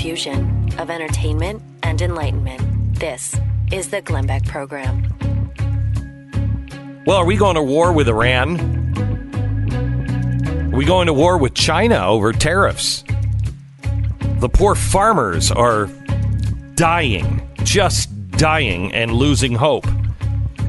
fusion of entertainment and enlightenment. This is the Glenn Beck Program. Well, are we going to war with Iran? Are we going to war with China over tariffs? The poor farmers are dying, just dying and losing hope.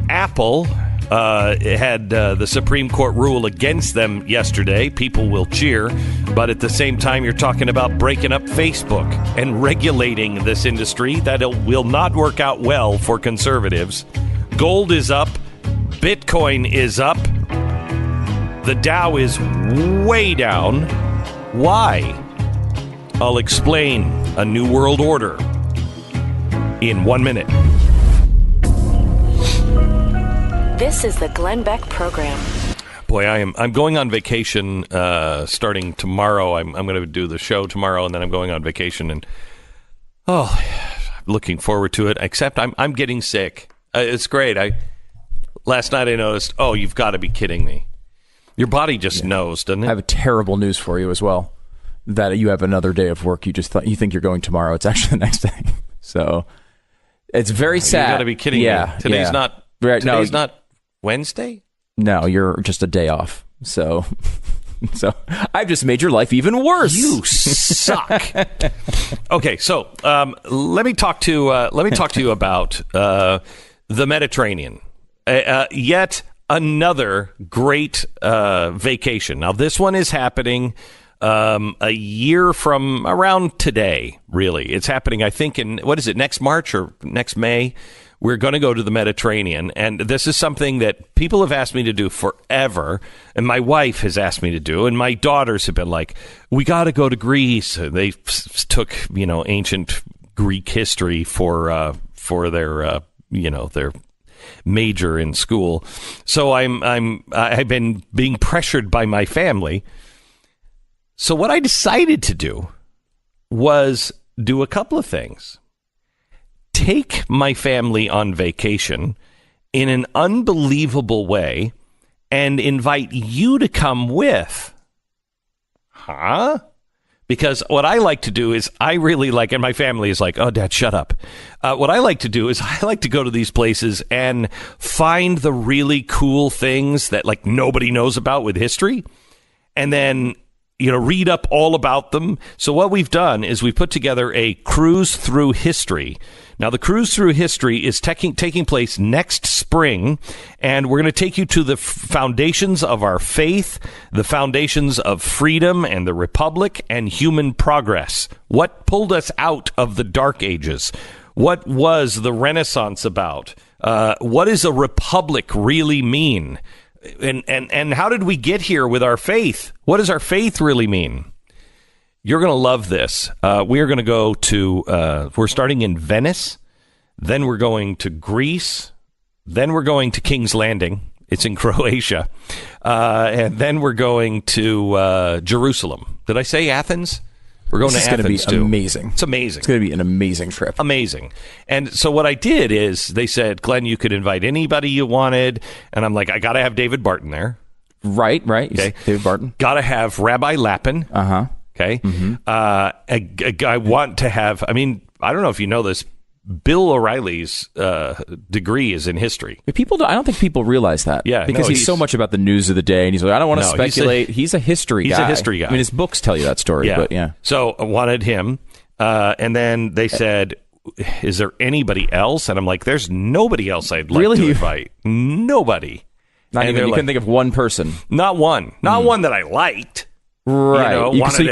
Apple had the Supreme Court rule against them yesterday. People will cheer. But at the same time, you're talking about breaking up Facebook and regulating this industry. That will not work out well for conservatives. Gold is up. Bitcoin is up. The Dow is way down. Why? I'll explain a new world order in 1 minute. This is the Glenn Beck Program. Boy, I'm going on vacation starting tomorrow. I'm going to do the show tomorrow, and then I'm going on vacation, and I'm looking forward to it. Except I'm getting sick. It's great. Last night I noticed. Oh, you've got to be kidding me! Your body just knows, doesn't it? I have a terrible news for you as well. That you have another day of work. You think you're going tomorrow. It's actually the next day. So it's very sad. You got to be kidding me. Today's not. Right, today's not Wednesday? No, you're just a day off. So I've just made your life even worse. You suck. Okay, so let me talk to you about the Mediterranean. Yet another great vacation. Now this one is happening a year from around today. Really, it's happening. I think in next March or next May. We're going to go to the Mediterranean, and this is something that people have asked me to do forever, and my wife has asked me to do, and my daughters have been like, we got to go to Greece. They took, ancient Greek history for their, their major in school. So I've been being pressured by my family. So what I decided to do was do a couple of things. Take my family on vacation in an unbelievable way and invite you to come with. Huh? Because what I like to do is I really like, and my family is like, oh, Dad, shut up. What I like to do is I like to go to these places and find the really cool things that like nobody knows about with history. And then read up all about them. So what we've done is we put together a cruise through history. Now, the cruise through history is taking place next spring, and we're going to take you to the foundations of our faith, the foundations of freedom and the republic and human progress. What pulled us out of the Dark Ages? What was the Renaissance about? What does a republic really mean? And how did we get here with our faith? What does our faith really mean? You're going to love this. We are going to go to, we're starting in Venice. Then we're going to Greece. Then we're going to King's Landing. It's in Croatia. And then we're going to Jerusalem. Did I say Athens? We're going to Athens, too. It's going to be amazing. It's amazing. It's going to be an amazing trip. Amazing. And so what I did is they said, Glenn, you could invite anybody you wanted. And I'm like, I got to have David Barton there. Right. Okay. David Barton. Got to have Rabbi Lapin. Uh-huh. Okay. Mm-hmm. I want to have, I don't know if you know this, Bill O'Reilly's degree is in history. I don't think people realize that. Yeah, because he's so much about the news of the day, and he's like, I don't want to speculate. He's a history guy. He's a history guy. His books tell you that story, but yeah. So I wanted him, and then they said, is there anybody else? And I'm like, there's nobody else I'd like to invite. Nobody. Not even, you couldn't think of one person. Not one. Not one that I liked. Right. So you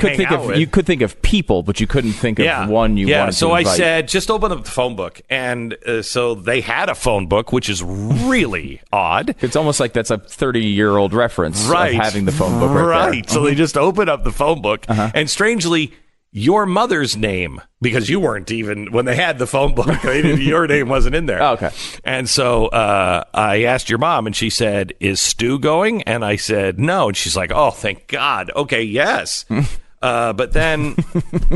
could think of people, but you couldn't think of one you wanted to invite. So I said, just open up the phone book. And so they had a phone book, which is really odd. It's almost like that's a 30-year-old reference of having the phone book right there. So they just open up the phone book. And strangely, your mother's name, because you weren't even, when they had the phone book, your name wasn't in there. Oh, okay. And so I asked your mom, and she said, is Stu going? And I said, no. And she's like, oh, thank God. Okay, yes. But then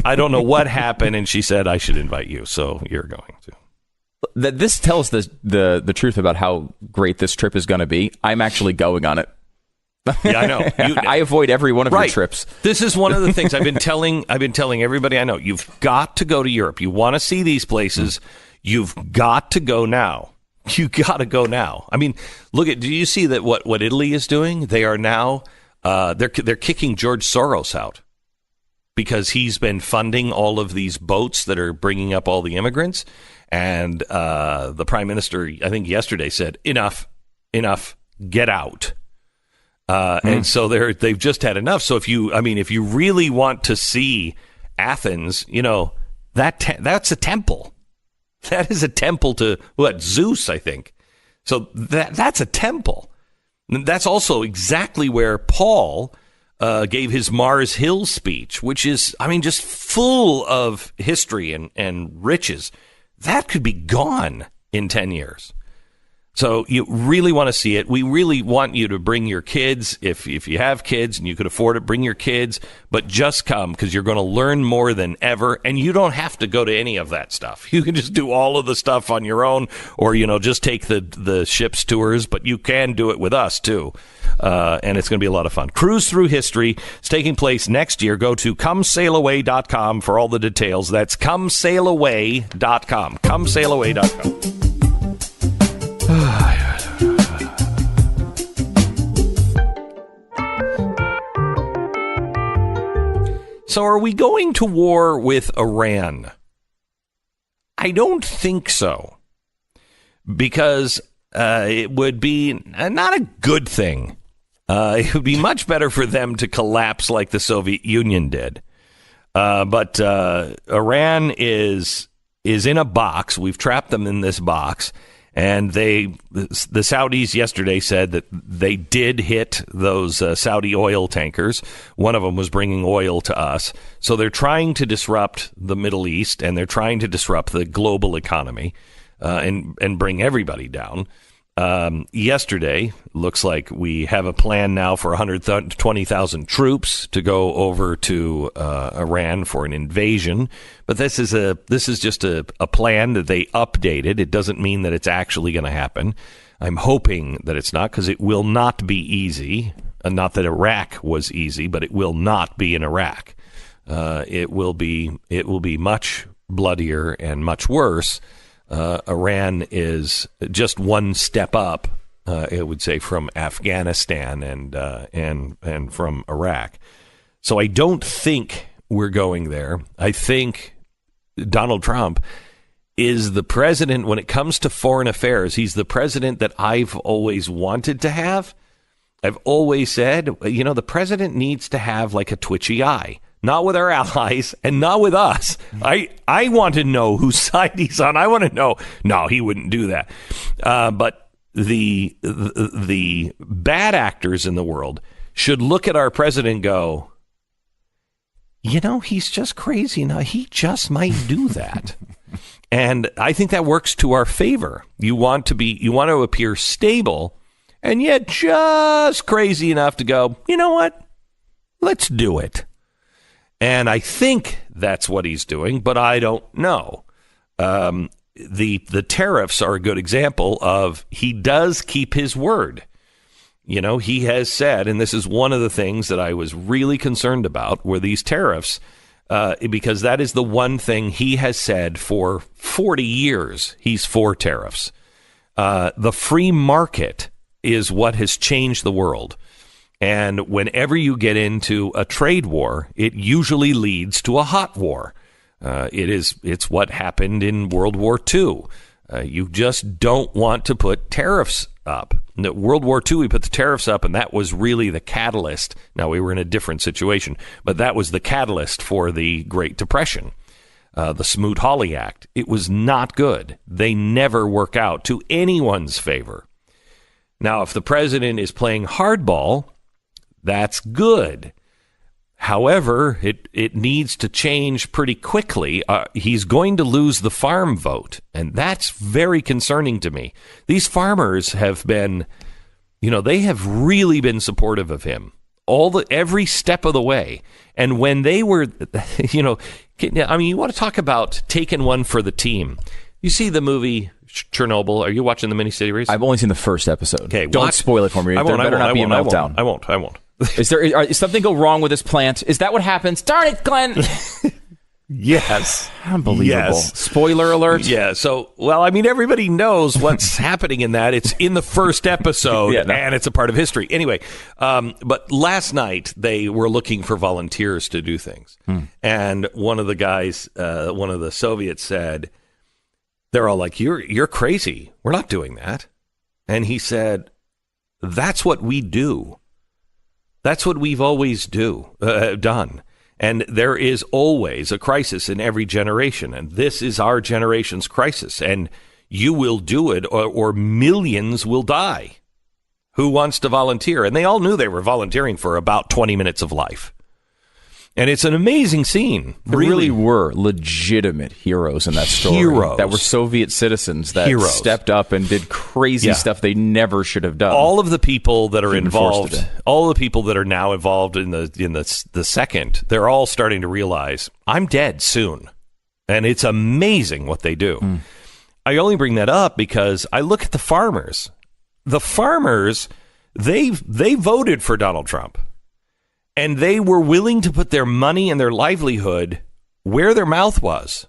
I don't know what happened, and she said, I should invite you, so you're going to. This tells the truth about how great this trip is going to be. I'm actually going on it. Yeah, I know. I avoid every one of your trips. This is one of the things I've been telling everybody I know. You've got to go to Europe. You want to see these places. You've got to go now. You got to go now. I mean, do you see that what Italy is doing? They are now, they're kicking George Soros out because he's been funding all of these boats that are bringing up all the immigrants. And the prime minister, I think yesterday, said, enough, get out. And so they've just had enough. So if you really want to see Athens, that's a temple. That is a temple to Zeus, I think. So that's a temple. And that's also exactly where Paul gave his Mars Hill speech, which is, just full of history and riches. That could be gone in 10 years. So you really want to see it. We really want you to bring your kids. If you have kids and you could afford it, bring your kids. But just come because you're going to learn more than ever. And you don't have to go to any of that stuff. You can just do all of the stuff on your own or, just take the ship's tours. But you can do it with us, too. And it's going to be a lot of fun. Cruise Through History is taking place next year. Go to comesailaway.com for all the details. That's comesailaway.com. Comesailaway.com. So are we going to war with Iran? I don't think so, because it would be not a good thing. It would be much better for them to collapse like the Soviet Union did. But Iran is in a box. We've trapped them in this box. And the Saudis yesterday said that they did hit those Saudi oil tankers. One of them was bringing oil to us. So they're trying to disrupt the Middle East, and they're trying to disrupt the global economy and bring everybody down. Yesterday, looks like we have a plan now for 120,000 troops to go over to Iran for an invasion. But this is just a plan that they updated. It doesn't mean that it's actually going to happen. I'm hoping that it's not, because it will not be easy. Not that Iraq was easy, but it will not be in Iraq. It will be much bloodier and much worse. Iran is just one step up, I would say, from Afghanistan and from Iraq. So I don't think we're going there. I think Donald Trump is the president when it comes to foreign affairs. He's the president that I've always wanted to have. I've always said, the president needs to have like a twitchy eye. Not with our allies and not with us. I want to know whose side he's on. I want to know. No, he wouldn't do that. But the bad actors in the world should look at our president and go, he's just crazy. Now he just might do that. And I think that works to our favor. You want to appear stable and yet just crazy enough to go, you know what? Let's do it. And I think that's what he's doing, but I don't know. The tariffs are a good example of he does keep his word. He has said, and this is one of the things that I was really concerned about, were these tariffs, because that is the one thing he has said for 40 years. He's for tariffs. The free market is what has changed the world. And whenever you get into a trade war, it usually leads to a hot war. It's what happened in World War II. You just don't want to put tariffs up. In World War II, we put the tariffs up, and that was really the catalyst. Now, we were in a different situation, but that was the catalyst for the Great Depression, the Smoot-Hawley Act. It was not good. They never work out to anyone's favor. Now, if the president is playing hardball, that's good. However, it needs to change pretty quickly. He's going to lose the farm vote, and that's very concerning to me. These farmers have been, they have really been supportive of him every step of the way. And when they were, you want to talk about taking one for the team. You see the movie Chernobyl? Are you watching the miniseries? I've only seen the first episode. Okay, don't spoil it for me. I There better not be a meltdown. I won't. Is something go wrong with this plant? Is that what happens? Darn it, Glenn! Yes. Unbelievable. Yes. Spoiler alert. Yeah. So, well, I mean, everybody knows what's happening in that. It's in the first episode, and it's a part of history. Anyway, but last night they were looking for volunteers to do things. And one of the guys, one of the Soviets said, they're all like, you're crazy. We're not doing that. And he said, that's what we do. That's what we've always done. And there is always a crisis in every generation. And this is our generation's crisis. And you will do it or millions will die. Who wants to volunteer? And they all knew they were volunteering for about 20 minutes of life. And it's an amazing scene. There really were legitimate heroes in that story. Heroes. That were Soviet citizens that stepped up and did crazy stuff they never should have done. All of the people that are involved, all the people that are now involved in the second, they're all starting to realize, I'm dead soon. And it's amazing what they do. I only bring that up because I look at the farmers. The farmers, they voted for Donald Trump. And they were willing to put their money and their livelihood where their mouth was,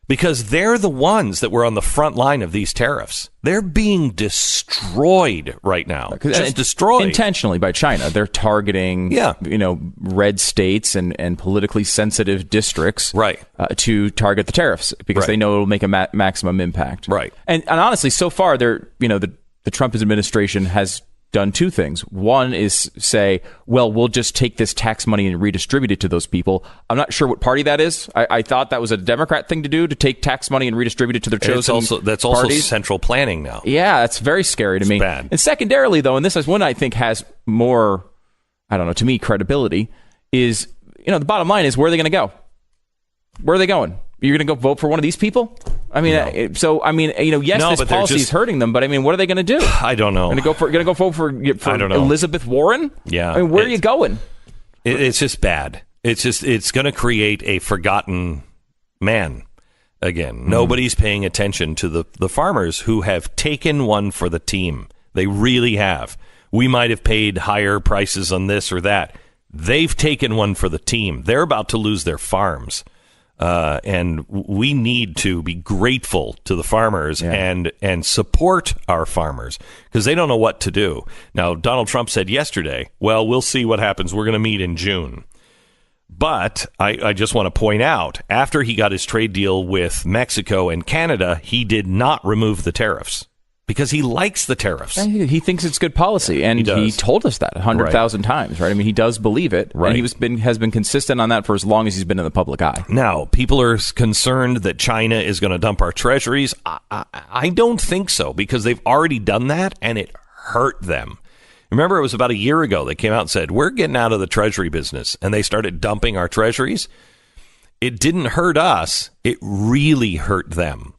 because they're the ones that were on the front line of these tariffs. They're being destroyed right now, just destroyed intentionally by China. They're targeting, red states and politically sensitive districts, right, to target the tariffs because they know it'll make a maximum impact, right. And honestly, so far, the Trump administration has done two things. One is say, well, we'll just take this tax money and redistribute it to those people. I'm not sure what party that is. I thought that was a Democrat thing to do, to take tax money and redistribute it to their chosen That's parties. Also central planning now. Yeah, that's very scary to me. Bad. And secondarily, though, and this is one I think has more, to me, credibility, is, the bottom line is, where are they going to go? Where are they going? You're going to go vote for one of these people? I mean, yes, this policy is hurting them, but I mean, what are they going to do? I don't know. Going to go vote for I don't know. Elizabeth Warren? Yeah. I mean, where are you going? It's just bad. It's going to create a forgotten man again. Nobody's paying attention to the farmers who have taken one for the team. They really have. We might have paid higher prices on this or that. They've taken one for the team. They're about to lose their farms. And we need to be grateful to the farmers and support our farmers because they don't know what to do. Now, Donald Trump said yesterday, well, we'll see what happens. We're going to meet in June. But I just want to point out, after he got his trade deal with Mexico and Canada, he did not remove the tariffs because he likes the tariffs. He thinks it's good policy, and he told us that 100,000 times, right? I mean, he does believe it, right? And he has been consistent on that for as long as he's been in the public eye. Now, people are concerned that China is going to dump our treasuries. I don't think so, because they've already done that, and it hurt them. Remember, it was about a year ago they came out and said, we're getting out of the treasury business, and they started dumping our treasuries. It didn't hurt us. It really hurt them.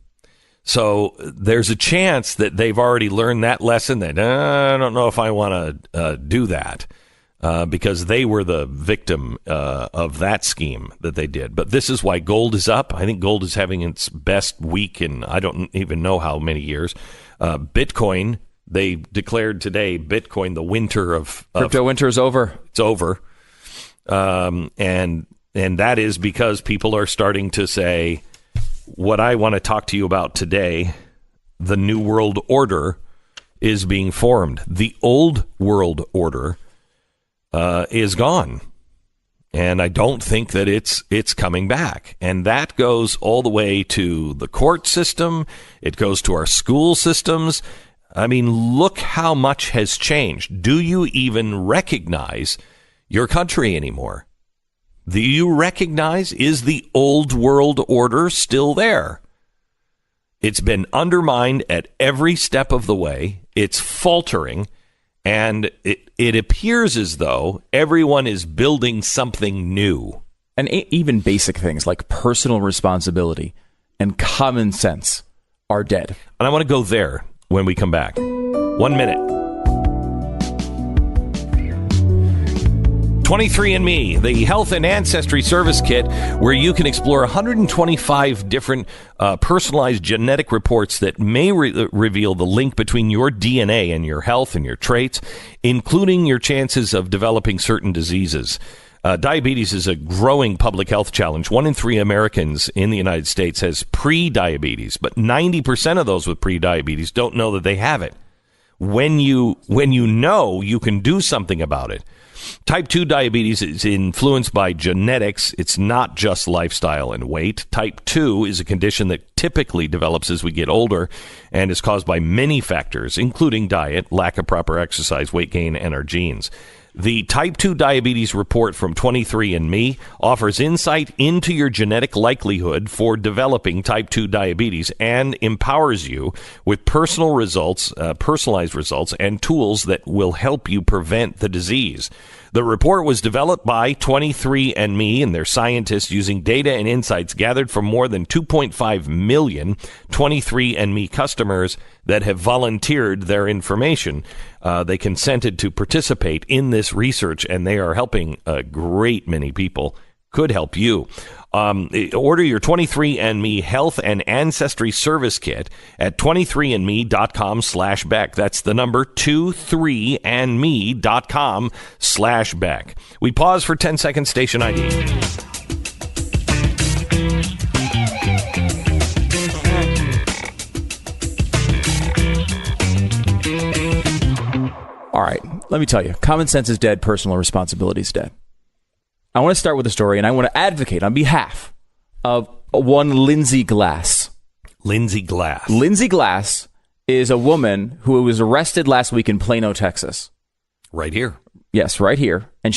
So there's a chance that they've already learned that lesson that I don't know if I want to do that because they were the victim of that scheme that they did. But this is why gold is up. I think gold is having its best week in I don't even know how many years. Bitcoin, they declared today, Bitcoin, the winter of crypto winter is over. It's over. And that is because people are starting to say, what I want to talk to you about today, the New World Order is being formed. The old world order is gone. And I don't think that it's coming back. And that goes all the way to the court system. It goes to our school systems. I mean, look how much has changed. Do you even recognize your country anymore? Do you recognize, is the old world order still there? It's been undermined at every step of the way. It's faltering. And it appears as though everyone is building something new. And even basic things like personal responsibility and common sense are dead. And I want to go there when we come back. 1 minute. 23andMe, the health and ancestry service kit, where you can explore 125 different personalized genetic reports that may reveal the link between your DNA and your health and your traits, including your chances of developing certain diseases. Diabetes is a growing public health challenge. 1 in 3 Americans in the United States has pre-diabetes, but 90% of those with pre-diabetes don't know that they have it. When you know, you can do something about it. Type 2 diabetes is influenced by genetics. It's not just lifestyle and weight. Type 2 is a condition that typically develops as we get older and is caused by many factors, including diet, lack of proper exercise, weight gain, and our genes. The Type 2 Diabetes Report from 23andMe offers insight into your genetic likelihood for developing Type 2 diabetes and empowers you with personalized results, and tools that will help you prevent the disease. The report was developed by 23andMe and their scientists using data and insights gathered from more than 2.5 million 23andMe customers that have volunteered their information. They consented to participate in this research, and they are helping a great many people. Could help you. Order your 23andMe Health and Ancestry Service Kit at 23andme.com/Beck. That's the number 23andme.com/Beck. We pause for 10-second station ID. All right, let me tell you. Common sense is dead. Personal responsibility is dead. I want to start with a story, and I want to advocate on behalf of one Lindsay Glass. Lindsay Glass. Lindsay Glass is a woman who was arrested last week in Plano, Texas. Right here. Yes, right here. And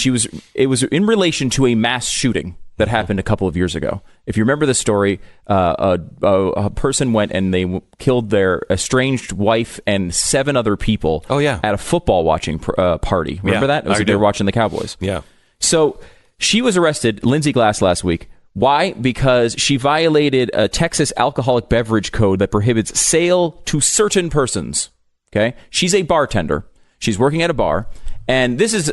it was in relation to a mass shooting that happened a couple of years ago. If you remember the story, a person went and they killed their estranged wife and 7 other people at a football watching party. Remember that? It was they were watching the Cowboys. Yeah. So she was arrested, Lindsay Glass, last week. Why? Because she violated a Texas alcoholic beverage code that prohibits sale to certain persons. Okay? She's a bartender. She's working at a bar. And this is,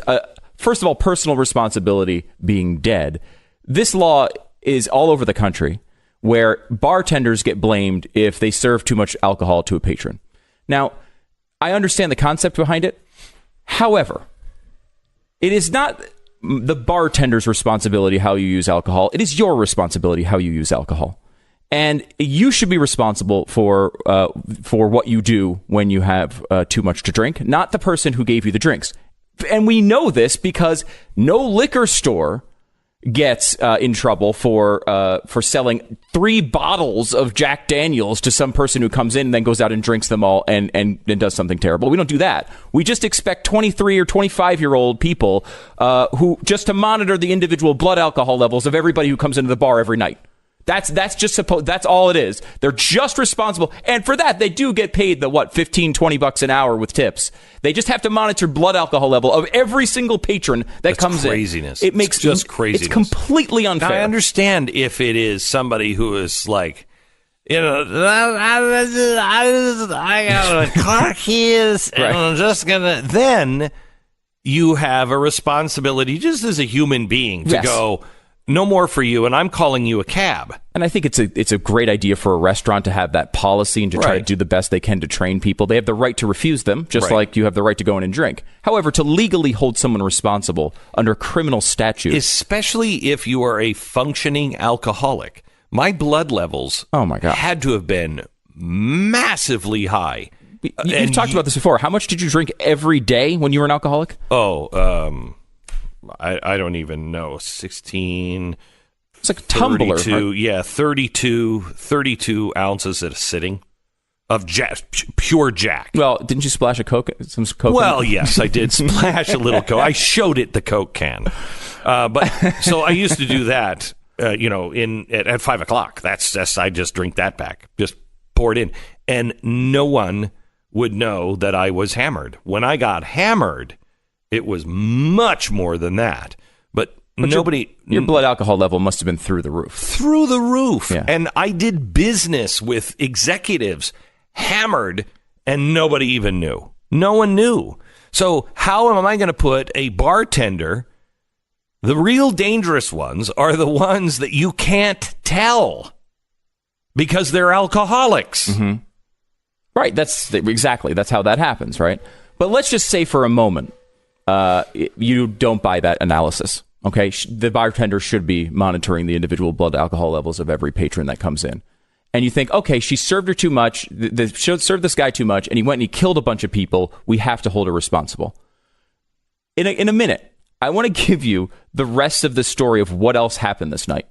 first of all, personal responsibility being dead. This law is all over the country where bartenders get blamed if they serve too much alcohol to a patron. Now, I understand the concept behind it. However, it is not the bartender's responsibility how you use alcohol. It is your responsibility how you use alcohol. And you should be responsible for what you do when you have too much to drink, not the person who gave you the drinks. And we know this because no liquor store gets in trouble for selling 3 bottles of Jack Daniels to some person who comes in and then goes out and drinks them all and does something terrible. We don't do that. We just expect 23 or 25-year-old people who just to monitor the individual blood alcohol levels of everybody who comes into the bar every night. That's all it is. They're just responsible. And for that, they do get paid the, $15-20 an hour with tips. They just have to monitor blood alcohol level of every single patron that comes craziness. in. It makes just craziness. It's completely unfair. Now, I understand if it is somebody who is like, I got a car keys and right. I'm just going to... Then you have a responsibility just as a human being to go... No more for you, and I'm calling you a cab. And I think it's a great idea for a restaurant to have that policy and to try to do the best they can to train people. They have the right to refuse them, just like you have the right to go in and drink. However, to legally hold someone responsible under criminal statute... Especially if you are a functioning alcoholic. My blood levels had to have been massively high. You've talked about this before. How much did you drink every day when you were an alcoholic? I don't even know. 16. It's like a tumbler. 32, yeah, 32 ounces at a sitting of pure Jack. Well, didn't you splash some Coke? Well, yes, I did splash a little Coke. I showed it the Coke can. But so I used to do that, at 5 o'clock. That's I just drink that back, just pour it in. And no one would know that I was hammered. When I got hammered, it was much more than that. But nobody... Your blood alcohol level must have been through the roof. Through the roof. Yeah. And I did business with executives hammered, and nobody even knew. No one knew. So how am I going to put a bartender The real dangerous ones are the ones that you can't tell because they're alcoholics. Mm-hmm. Right. That's how that happens, right? But let's just say for a moment, you don't buy that analysis. Okay, the bartender should be monitoring the individual blood alcohol levels of every patron that comes in. And you think, okay, she served her too much, served this guy too much, and he went and he killed a bunch of people. We have to hold her responsible. In a minute, I want to give you the rest of the story of what else happened this night.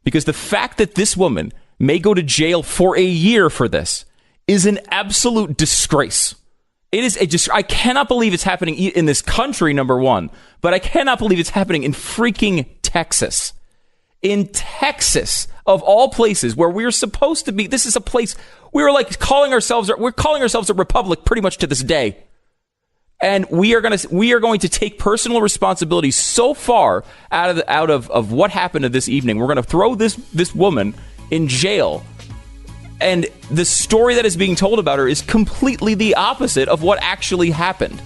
Because the fact that this woman may go to jail for a year for this is an absolute disgrace. I cannot believe it's happening in this country, number one, but I cannot believe it's happening in freaking Texas. In Texas, of all places where we're supposed to be, this is a place we're calling ourselves a republic pretty much to this day. And we are going to take personal responsibility so far out of what happened to this evening. We're going to throw this woman in jail. And the story that is being told about her is completely the opposite of what actually happened.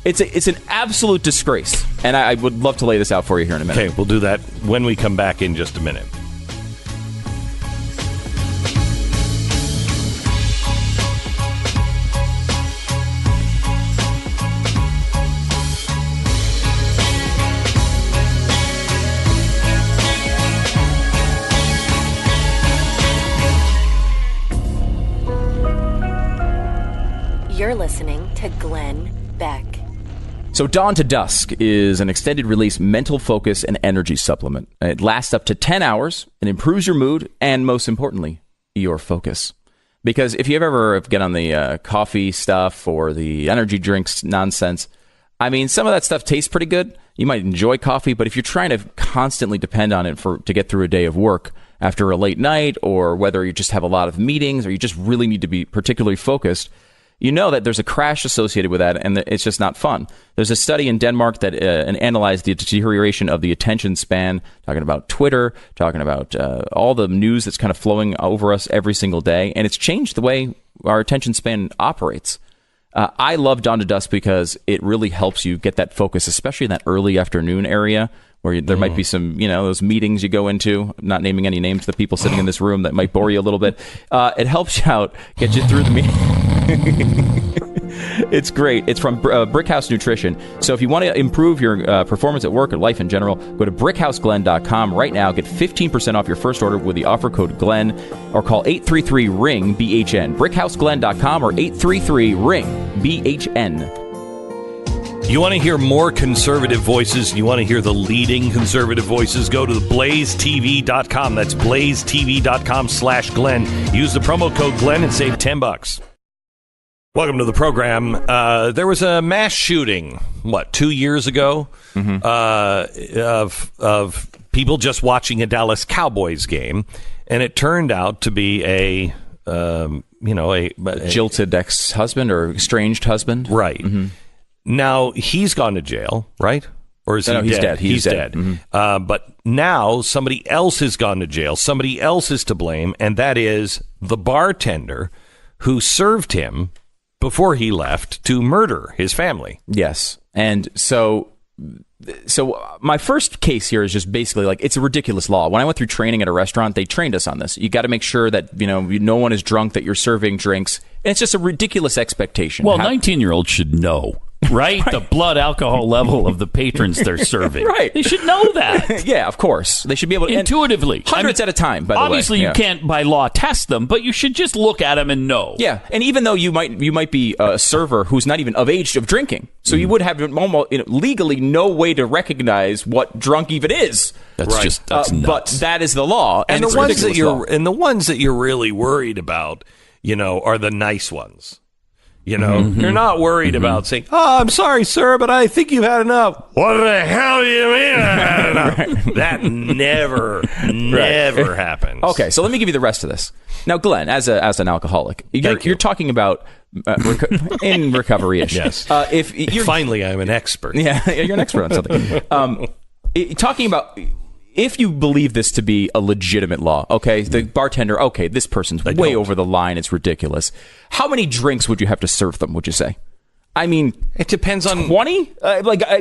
It's an absolute disgrace. And I would love to lay this out for you here in a minute. Okay, we'll do that when we come back in just a minute. You're listening to Glenn Beck. So Dawn to Dusk is an extended release mental focus and energy supplement. It lasts up to 10 hours. It improves your mood and, most importantly, your focus. Because if you ever get on the coffee stuff or the energy drinks nonsense, I mean, some of that stuff tastes pretty good. You might enjoy coffee, but if you're trying to constantly depend on it to get through a day of work after a late night, or whether you just have a lot of meetings or you just really need to be particularly focused, you know that there's a crash associated with that, and it's just not fun. There's a study in Denmark that analyzed the deterioration of the attention span, talking about Twitter, talking about all the news that's kind of flowing over us every single day, and it's changed the way our attention span operates. I love Dawn to Dusk because it really helps you get that focus, especially in that early afternoon area where there might be some, those meetings you go into. I'm not naming any names to the people sitting in this room that might bore you a little bit. It helps you out, get you through the meeting. It's great. It's from Brickhouse Nutrition. So if you want to improve your performance at work or life in general, go to BrickhouseGlenn.com right now. Get 15% off your first order with the offer code GLENN, or call 833-RING BHN. BrickhouseGlenn.com or 833-RING BHN. You want to hear more conservative voices? You want to hear the leading conservative voices? Go to blazetv.com. That's blazetv.com/Glenn. Use the promo code Glenn and save $10. Welcome to the program. There was a mass shooting, 2 years ago, of people just watching a Dallas Cowboys game, and it turned out to be a jilted ex-husband or estranged husband, right? Mm-hmm. Now he's gone to jail, right? Or is he dead? He's dead. He's dead. Mm-hmm. But now somebody else has gone to jail. Somebody else is to blame, and that is the bartender who served him before he left to murder his family. Yes. And so my first case here is just basically it's a ridiculous law. When I went through training at a restaurant, they trained us on this. You got to make sure that, no one is drunk, that you're serving drinks. And it's just a ridiculous expectation. Well, 19-year-olds should know. Right? The blood alcohol level of the patrons they're serving. Right. They should know that. Yeah, of course. They should be able to. Intuitively. Hundreds at a time, by the way. Obviously, you can't, by law, test them, but you should just look at them and know. Yeah. And even though you might be a server who's not even of age of drinking, so you would have almost legally no way to recognize what drunk even is. That's right. That's nuts. But that is the law. And the ones that you're really worried about, are the nice ones. You're not worried about saying, "Oh, I'm sorry, sir, but I think you've had enough." What the hell do you mean I had enough? Right. That never happens. Okay, so let me give you the rest of this. Now, Glenn, as an alcoholic, you're talking about in recovery-ish. Yes. Finally, I'm an expert. Yeah, you're an expert on something. Talking about. If you believe this to be a legitimate law, okay, the bartender, okay, this person's way over the line, it's ridiculous. How many drinks would you have to serve them, would you say? I mean, it depends on 20?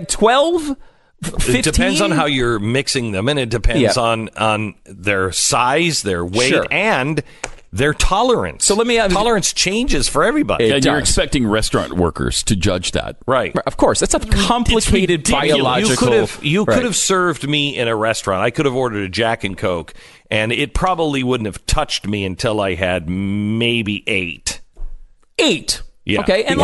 12? It depends on how you're mixing them, and it depends on their size, their weight, and their tolerance. So let me tolerance changes for everybody. And you're expecting restaurant workers to judge that, right? Of course, that's a complicated biological. You could have served me in a restaurant. I could have ordered a Jack and Coke, and it probably wouldn't have touched me until I had maybe 8. 8. Yeah. Okay. And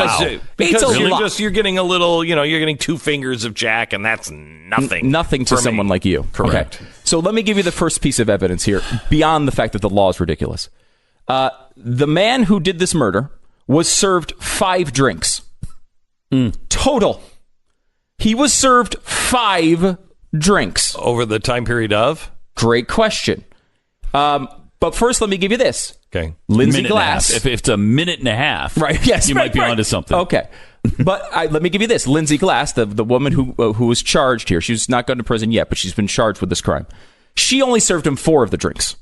because you're getting a little, you're getting 2 fingers of Jack, and that's nothing. Nothing to someone like you. Correct. Okay. So let me give you the first piece of evidence here, beyond the fact that the law is ridiculous. The man who did this murder was served 5 drinks. Total. He was served 5 drinks. Over the time period of? Great question. But first, let me give you this. Okay. Lindsay Glass. If it's a minute and a half, right? Yes, you might be onto something. Okay. But let me give you this. Lindsay Glass, the woman who was charged here, she's not gone to prison yet, but she's been charged with this crime. She only served him 4 of the drinks.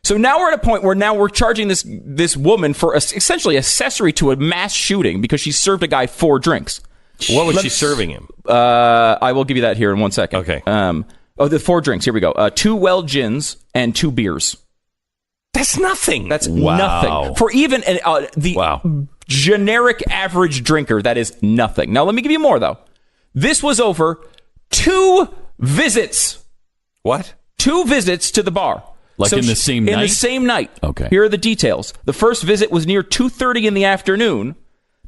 So now we're at a point where now we're charging this woman for essentially accessory to a mass shooting because she served a guy 4 drinks. What was she serving him? I will give you that here in one second. Okay. The 4 drinks. Here we go. 2 well gins and 2 beers. That's nothing. That's nothing. For even generic average drinker, that is nothing. Now, let me give you more, though. This was over 2 visits. What? 2 visits to the bar. Like in the same night? In the same night. Okay. Here are the details. The first visit was near 2:30 in the afternoon.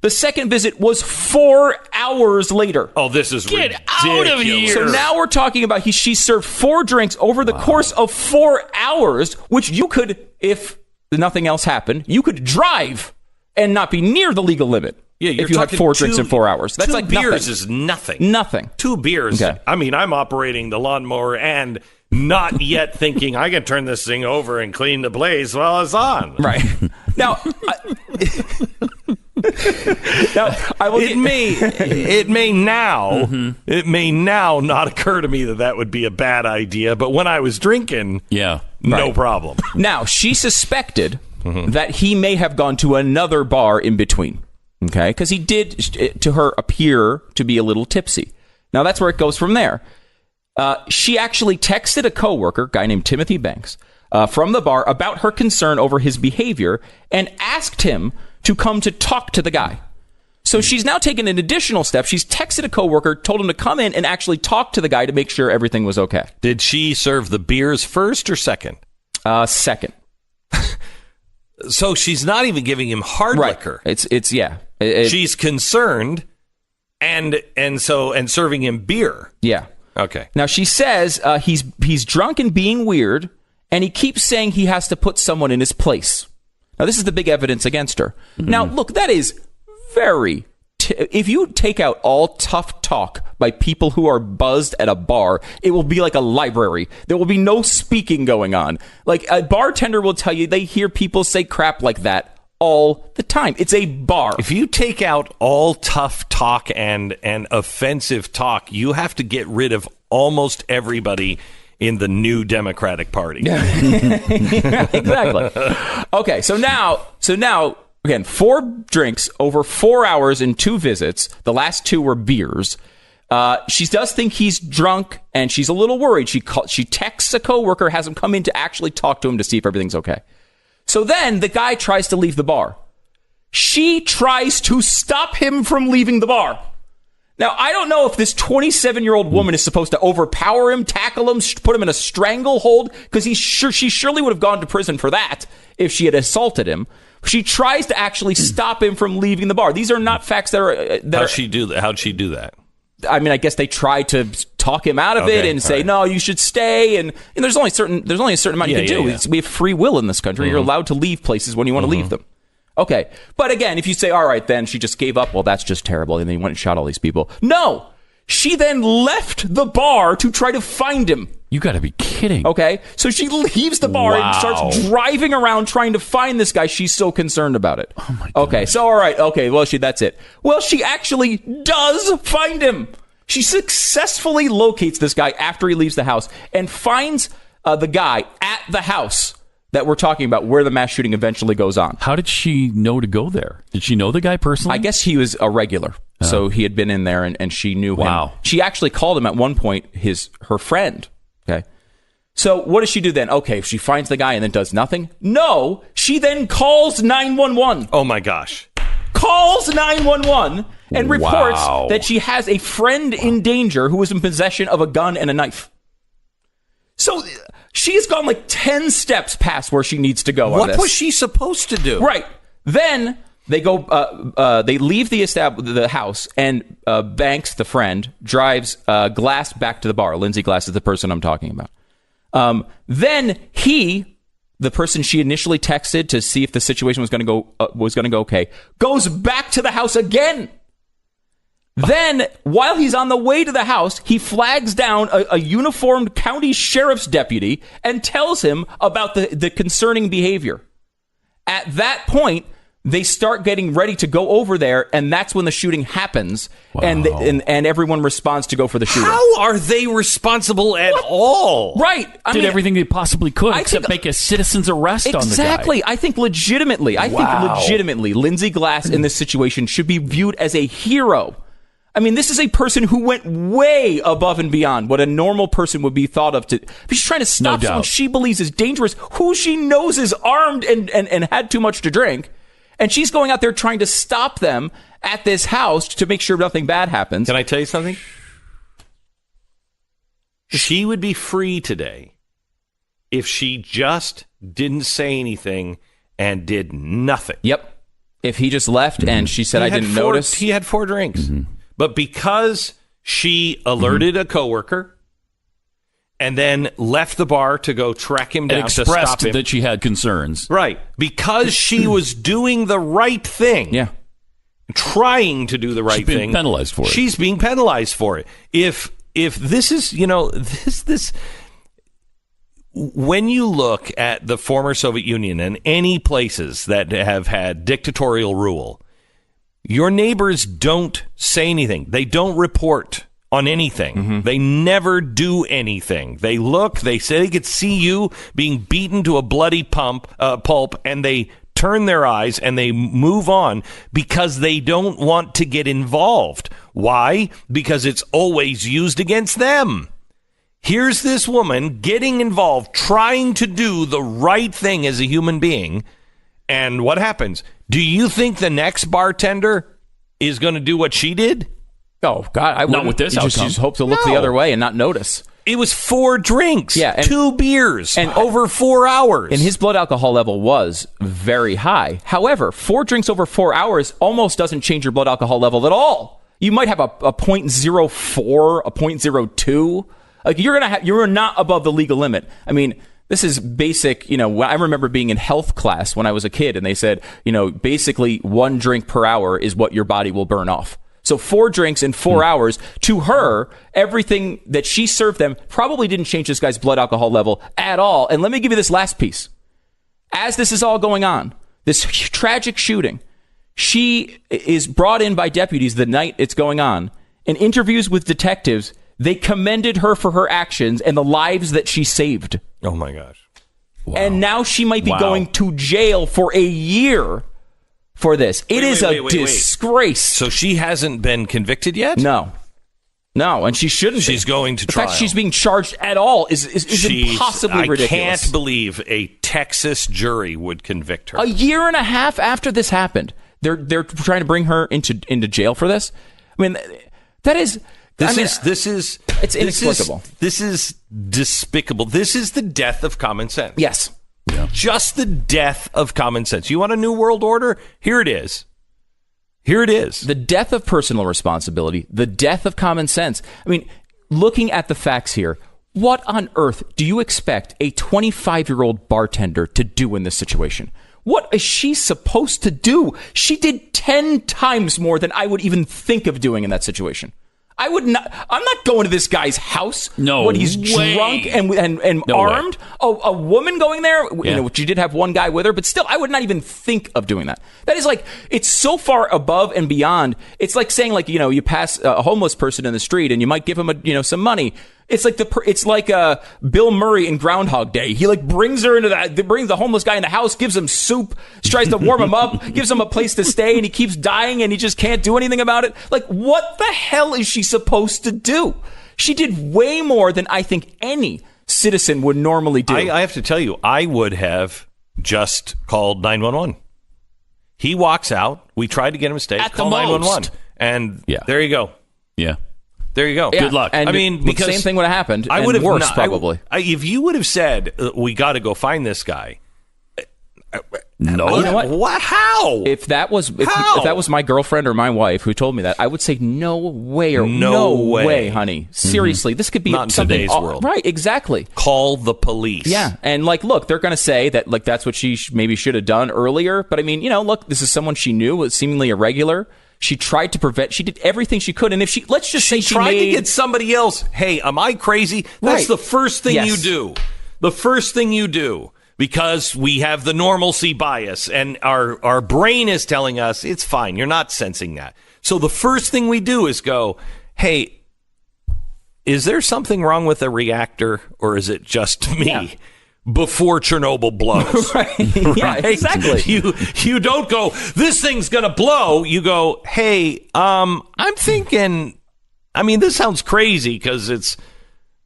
The second visit was 4 hours later. Oh, this is ridiculous. Out of here. So now we're talking about she served 4 drinks over the course of 4 hours, which you could, if nothing else happened, you could drive and not be near the legal limit. Yeah, if you had 4 drinks in 4 hours. That's 2 like beers nothing. is nothing. Nothing. 2 beers. Okay. I mean, I'm operating the lawnmower and not yet thinking I can turn this thing over and clean the blaze while it's on. Right. Now, I will it may now not occur to me that would be a bad idea, but when I was drinking, no problem. Now, she suspected that he may have gone to another bar in between. Okay? Because he did, to her, appear to be a little tipsy. Now, that's where it goes from there. She actually texted a coworker, guy named Timothy Banks, from the bar about her concern over his behavior and asked him to come to talk to the guy. So she's now taken an additional step. She's texted a coworker, told him to come in and actually talk to the guy to make sure everything was okay. Did she serve the beers first or second? Second. So she's not even giving him hard liquor. She's concerned and serving him beer. Yeah. Okay. Now she says he's drunk and being weird, and he keeps saying he has to put someone in his place. Now this is the big evidence against her. Now look, that is very. If you take out all tough talk by people who are buzzed at a bar, it will be like a library. There will be no speaking going on. Like a bartender will tell you they hear people say crap like that all the time. It's a bar. If you take out all tough talk and offensive talk, you have to get rid of almost everybody in the new Democratic Party. Exactly. Okay, so now, again, 4 drinks over 4 hours in 2 visits. The last 2 were beers. She does think he's drunk, and she's a little worried. She texts a coworker, has him come in to actually talk to him to see if everything's okay. So then the guy tries to leave the bar. She tries to stop him from leaving the bar. Now, I don't know if this 27-year-old woman is supposed to overpower him, tackle him, put him in a stranglehold, because she surely would have gone to prison for that if she had assaulted him. She tries to actually stop him from leaving the bar. These are not facts that are... How'd she do that? I mean, I guess they tried to talk him out of it and say, no, you should stay. And there's only a certain amount you can do. We have free will in this country. You're allowed to leave places when you want to leave them. Okay. But again, if you say, all right, then she just gave up. Well, that's just terrible. And then he went and shot all these people. No. She then left the bar to try to find him. You got to be kidding. Okay. So she leaves the bar and starts driving around trying to find this guy. She's so concerned about it. Oh, my God. Okay. So, all right. Okay. Well, that's it. Well, she actually does find him. She successfully locates this guy after he leaves the house and finds the guy at the house that we're talking about where the mass shooting eventually goes on. How did she know to go there? Did she know the guy personally? I guess he was a regular. So he had been in there and she knew him. Wow. She actually called him at one point, her friend. Okay. So what does she do then? Okay, she finds the guy and then does nothing? No, she then calls 911. Oh my gosh. Calls 911 and reports that she has a friend in danger who is in possession of a gun and a knife. So she's gone like 10 steps past where she needs to go on this. What was she supposed to do? Right. Then they go. They leave the house, and Banks, the friend, drives Glass back to the bar. Lindsay Glass is the person I'm talking about. Then the person she initially texted to see if the situation was going to go okay, goes back to the house again. Then, while he's on the way to the house, he flags down a uniformed county sheriff's deputy and tells him about the concerning behavior. At that point, they start getting ready to go over there, and that's when the shooting happens, and everyone responds to go for the shooting. How are they responsible at all? Right. Did everything they possibly could except make a citizen's arrest on the guy. Exactly. I think legitimately, Lindsay Glass in this situation should be viewed as a hero. I mean, this is a person who went way above and beyond what a normal person would be thought of to. She's trying to stop someone she believes is dangerous, who she knows is armed and had too much to drink. And she's going out there trying to stop them at this house to make sure nothing bad happens. Can I tell you something? She would be free today if she just didn't say anything and did nothing. Yep. If he just left and she said, I didn't notice. He had 4 drinks. But because she alerted a coworker and then left the bar to go track him down, to stop him, that she had concerns. Right. Because she was doing the right thing. Yeah. Trying to do the right thing. She's being penalized for it. She's being penalized for it. If this is, this when you look at the former Soviet Union and any places that have had dictatorial rule, your neighbors don't say anything. They don't report on anything. They never do anything. They look, they say they could see you being beaten to a bloody pulp, and they turn their eyes and they move on because they don't want to get involved. Why? Because it's always used against them. Here's this woman getting involved, trying to do the right thing as a human being. And what happens? Do you think the next bartender is going to do what she did? Oh, God. I not with this outcome. Just hope to look the other way and not notice. It was 4 drinks, and 2 beers, and over 4 hours. And his blood alcohol level was very high. However, 4 drinks over 4 hours almost doesn't change your blood alcohol level at all. You might have a 0.04, a 0.02. Like you're not above the legal limit. I mean, this is basic, I remember being in health class when I was a kid, and they said, basically 1 drink per hour is what your body will burn off. So 4 drinks in 4 hours, to her, everything that she served them probably didn't change this guy's blood alcohol level at all. And let me give you this last piece. As this is all going on, this tragic shooting, she is brought in by deputies the night it's going on. In interviews with detectives, they commended her for her actions and the lives that she saved. Oh, my gosh. Wow. And now she might be going to jail for a year for this. It is a disgrace. So she hasn't been convicted yet? No, and she shouldn't. She's going to trial. The fact she's being charged at all is impossibly ridiculous. I can't believe a Texas jury would convict her. A year and a half after this happened, they're trying to bring her into jail for this. I mean, that is. It's inexplicable. This is despicable. This is the death of common sense. Yes. Yeah. Just the death of common sense. You want a new world order? Here it is. The death of personal responsibility, the death of common sense. I mean, looking at the facts here, what on earth do you expect a 25-year-old bartender to do in this situation? What is she supposed to do? She did 10 times more than I would even think of doing in that situation. I'm not going to this guy's house when he's drunk and armed. Oh, a woman going there, she did have one guy with her, but still, I would not even think of doing that. That is it's so far above and beyond. It's like saying you pass a homeless person in the street and you might give him some money. It's like Bill Murray in Groundhog Day. He like brings her into brings the homeless guy in the house, gives him soup, tries to warm him up, gives him a place to stay, and he keeps dying, and he just can't do anything about it. Like, what the hell is she supposed to do? She did way more than I think any citizen would normally do. I have to tell you, I would have just called 911. He walks out. We tried to get him to stay. Call 911, and there you go. Yeah. There you go. Yeah. Good luck. And I mean, because the same thing would have happened. I would have worse, not, probably. If you would have said, we got to go find this guy. No. You know what? How? If that was my girlfriend or my wife who told me that, I would say no way, honey. Seriously, this could be not in something today's world. Right? Exactly. Call the police. Yeah, and like, look, they're going to say that like that's what she maybe should have done earlier. But I mean, look, this is someone she knew was seemingly irregular. She tried to prevent. She did everything she could, and if she say she tried to get somebody else. Hey, am I crazy? That's Right. the first thing Yes. you do. The first thing you do. Because we have the normalcy bias and our brain is telling us it's fine. You're not sensing that. So the first thing we do is go, hey, is there something wrong with the reactor or is it just me? Yeah. Before Chernobyl blows. Right. Yeah, Right? exactly. You don't go, this thing's going to blow. You go, hey, I'm thinking, I mean, this sounds crazy because it's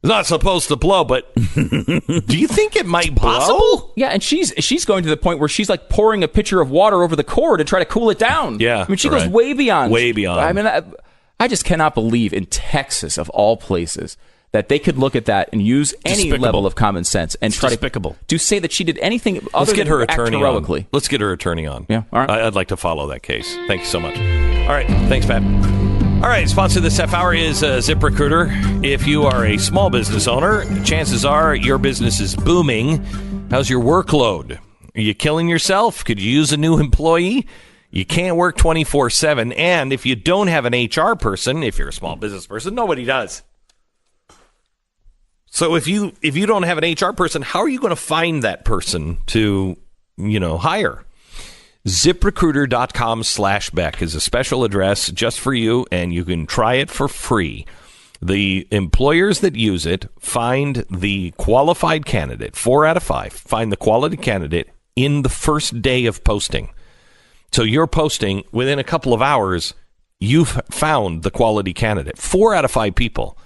not supposed to blow, but do you think it might blow? Yeah, and she's going to the point where she's like pouring a pitcher of water over the core to try to cool it down. Yeah, I mean, she right. goes way beyond. Way beyond. I mean, I just cannot believe in Texas, of all places, that they could look at that and use any Despicable. level of common sense and try to say that she did anything other Let's get than her act attorney heroically. on. Let's get her attorney on. Yeah, all right. I'd like to follow that case. Thank you so much. All right. Thanks, Pat. All right. Sponsor this half hour is ZipRecruiter. If you are a small business owner, chances are your business is booming. How's your workload? Are you killing yourself? Could you use a new employee? You can't work 24/7. And if you don't have an HR person, if you're a small business person, nobody does. So if you don't have an HR person, how are you going to find that person to, hire? ZipRecruiter.com/Beck is a special address just for you, and you can try it for free. The employers that use it find the qualified candidate, 4 out of 5, find the quality candidate in the first day of posting. So you're posting, within a couple of hours, you've found the quality candidate. 4 out of 5 people.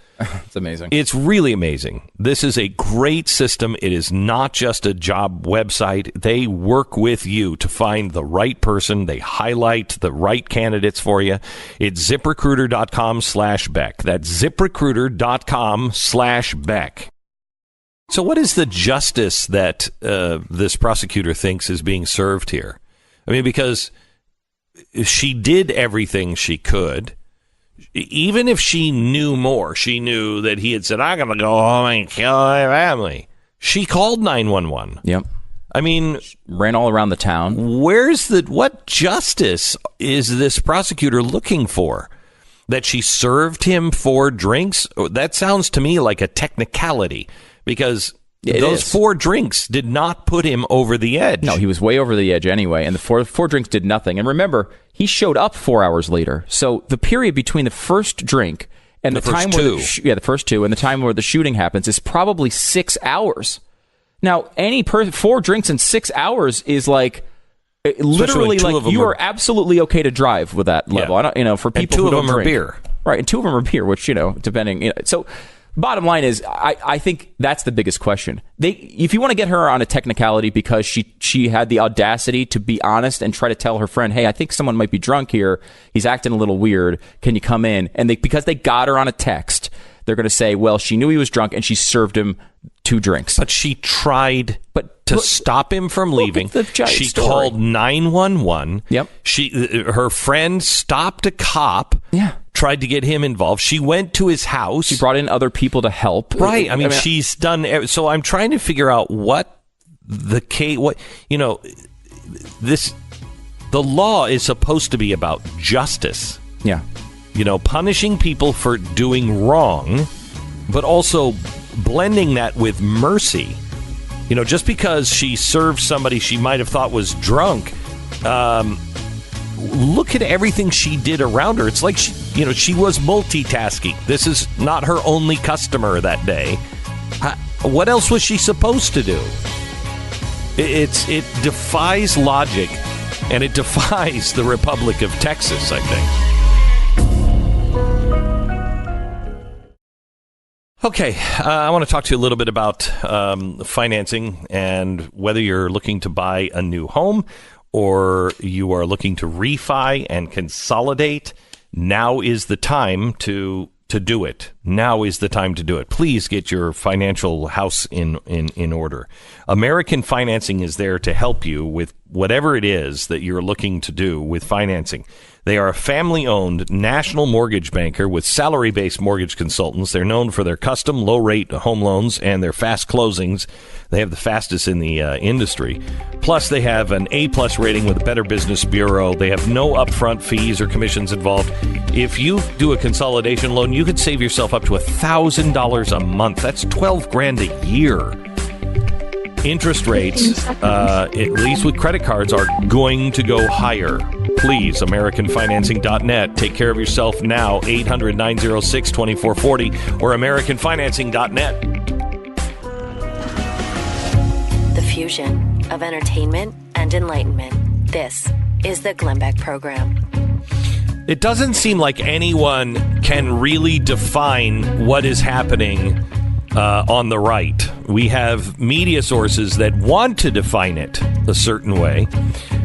It's amazing. It's really amazing. This is a great system. It is not just a job website. They work with you to find the right person. They highlight the right candidates for you. It's ZipRecruiter.com/Beck. That's ZipRecruiter.com/Beck. So what is the justice that this prosecutor thinks is being served here? I mean, because she did everything she could. Even if she knew more, she knew that he had said, I'm going to go home and kill my family. She called 911. Yep. I mean, Ran all around the town. what justice is this prosecutor looking for? That she served him 4 drinks? That sounds to me like a technicality because those 4 drinks did not put him over the edge. No, he was way over the edge anyway, and the four drinks did nothing. And remember, he showed up 4 hours later. So the period between the first drink and the time where the first 2 and the time where the shooting happens is probably 6 hours. Now, 4 drinks in 6 hours is like literally like you are absolutely okay to drive with that level. Yeah. I don't, for people and 2 who of don't them drink. are beer. Right, and 2 of them are beer, which, depending. So bottom line is, I think that's the biggest question. If you want to get her on a technicality because she had the audacity to be honest and try to tell her friend, hey, I think someone might be drunk here. He's acting a little weird. Can you come in? And because they got her on a text, they're going to say, well, she knew he was drunk and she served him 2 drinks. But she tried to stop him from leaving. She called 911. Yep. Her friend stopped a cop. Yeah. Tried to get him involved. She went to his house. She brought in other people to help. Right. I mean, she's done. So I'm trying to figure out what the case. The law is supposed to be about justice. Yeah. Punishing people for doing wrong, but also blending that with mercy. Just because she served somebody she might have thought was drunk, look at everything she did around her. It's like she was multitasking. This is not her only customer that day. What else was she supposed to do? It defies logic, and it defies the Republic of Texas, I think. Okay, I want to talk to you a little bit about financing and whether you're looking to buy a new home or you are looking to refi and consolidate. Now is the time to do it. Now is the time to do it. Please get your financial house in order. American Financing is there to help you with whatever it is that you're looking to do with financing. They are a family-owned national mortgage banker with salary-based mortgage consultants. They're known for their custom low-rate home loans and their fast closings. They have the fastest in the industry. Plus, they have an A-plus rating with the Better Business Bureau. They have no upfront fees or commissions involved. If you do a consolidation loan, you could save yourself up to $1,000 a month. That's $12,000 a year. Interest rates, at least with credit cards, are going to go higher. Please, AmericanFinancing.net. Take care of yourself now. 800-906-2440 or AmericanFinancing.net. The fusion of entertainment and enlightenment. This is the Glenn Beck Program. It doesn't seem like anyone can really define what is happening on the right. We have media sources that want to define it a certain way,